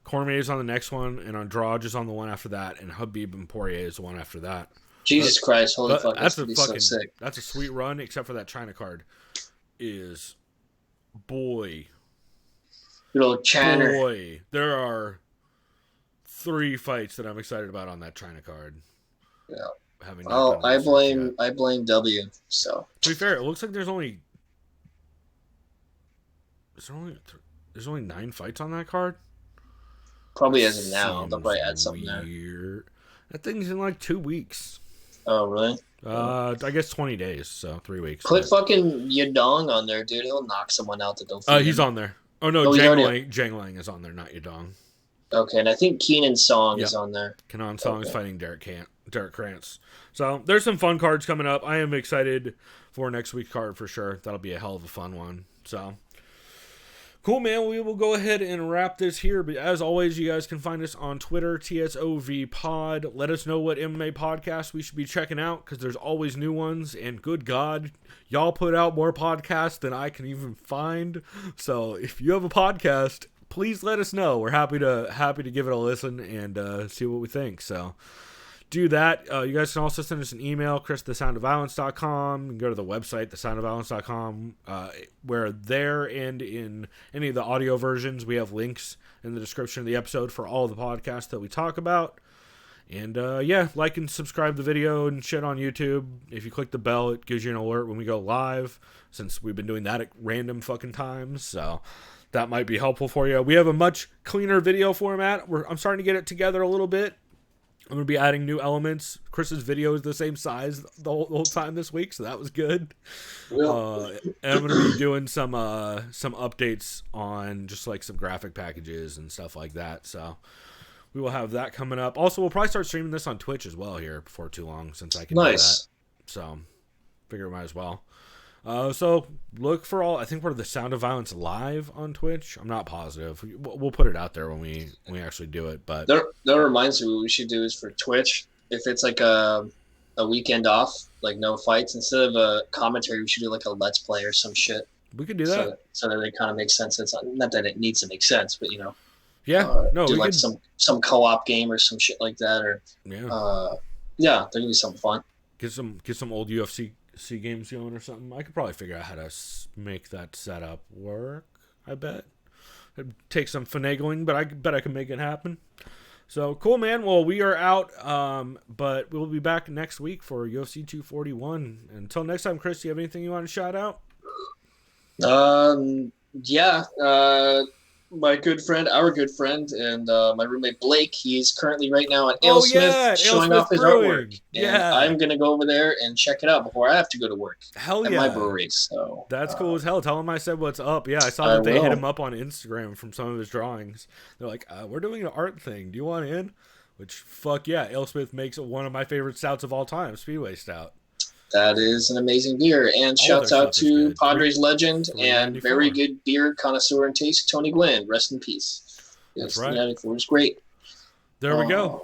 Cormier's on the next one, and Andrade is on the one after that, and Khabib and Poirier is the one after that. Jesus Christ! Holy fuck! That's so sick. That's a sweet run, except for that China card. Is boy, little China. Boy, there are 3 fights that I'm excited about on that China card. Yeah. I blame W. So to be fair, it looks like there's only 9 fights on that card. Probably as of now, they'll probably add something there. That thing's in like 2 weeks. Oh really? I guess 20 days, so 3 weeks. Put fucking Yadong on there, dude. He'll knock someone out that don't. He's on there. Oh no, Zhang Lang is on there, not Yadong. Okay, and I think Keenan Song is on there. Kenan Song is fighting Derek Krantz. So there's some fun cards coming up. I am excited for next week's card for sure. That'll be a hell of a fun one. So cool, man. We will go ahead and wrap this here. But as always, you guys can find us on Twitter, TSOV Pod. Let us know what MMA podcast we should be checking out because there's always new ones. And good God, y'all put out more podcasts than I can even find. So if you have a podcast, please let us know. We're happy to give it a listen and see what we think. So do that. You guys can also send us an email, chris@thesoundofviolence.com. You can go to the website, thesoundofviolence.com, where there and in any of the audio versions, we have links in the description of the episode for all the podcasts that we talk about. And yeah, like and subscribe the video and shit on YouTube. If you click the bell, it gives you an alert when we go live, since we've been doing that at random fucking times. So that might be helpful for you. We have a much cleaner video format. I'm starting to get it together a little bit. I'm going to be adding new elements. Chris's video is the same size the whole time this week, so that was good. And I'm going to be doing some updates on just like some graphic packages and stuff like that. So we will have that coming up. Also, we'll probably start streaming this on Twitch as well here before too long, since I can do that. So figure we might as well. So look for I think we're the Sound of Violence live on Twitch. I'm not positive. We'll put it out there when we actually do it. But that reminds me, what we should do is for Twitch, if it's like a weekend off, like no fights, instead of a commentary, we should do like a let's play or some shit. We could do that. So that it kind of makes sense. It's not that it needs to make sense, but yeah, do like some co-op game or some shit like that, or there can be something fun. Get some old UFC games going or something. I could probably figure out how to make that setup work, I bet. It'd take some finagling, but I bet I can make it happen. So cool, man. Well, we are out, but we'll be back next week for UFC 241. Until next time, Chris, do you have anything you want to shout out? Yeah. My good friend, our good friend, and my roommate Blake, he's currently right now at AleSmith showing off his artwork. And I'm going to go over there and check it out before I have to go to work at my brewery. So that's cool as hell. Tell him I said what's up. Yeah, I saw that they hit him up on Instagram from some of his drawings. They're like, we're doing an art thing. Do you want in? Which, fuck yeah, AleSmith makes one of my favorite stouts of all time, Speedway Stout. That is an amazing beer. And shouts out to Padres legend and very good beer connoisseur and taste, Tony Gwynn. Rest in peace. Yes, that's right. 394 is great. There we go.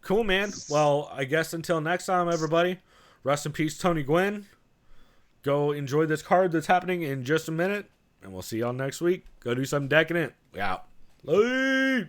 Cool, man. Well, I guess until next time, everybody, rest in peace, Tony Gwynn. Go enjoy this card that's happening in just a minute, and we'll see y'all next week. Go do something decadent. We out. Leave.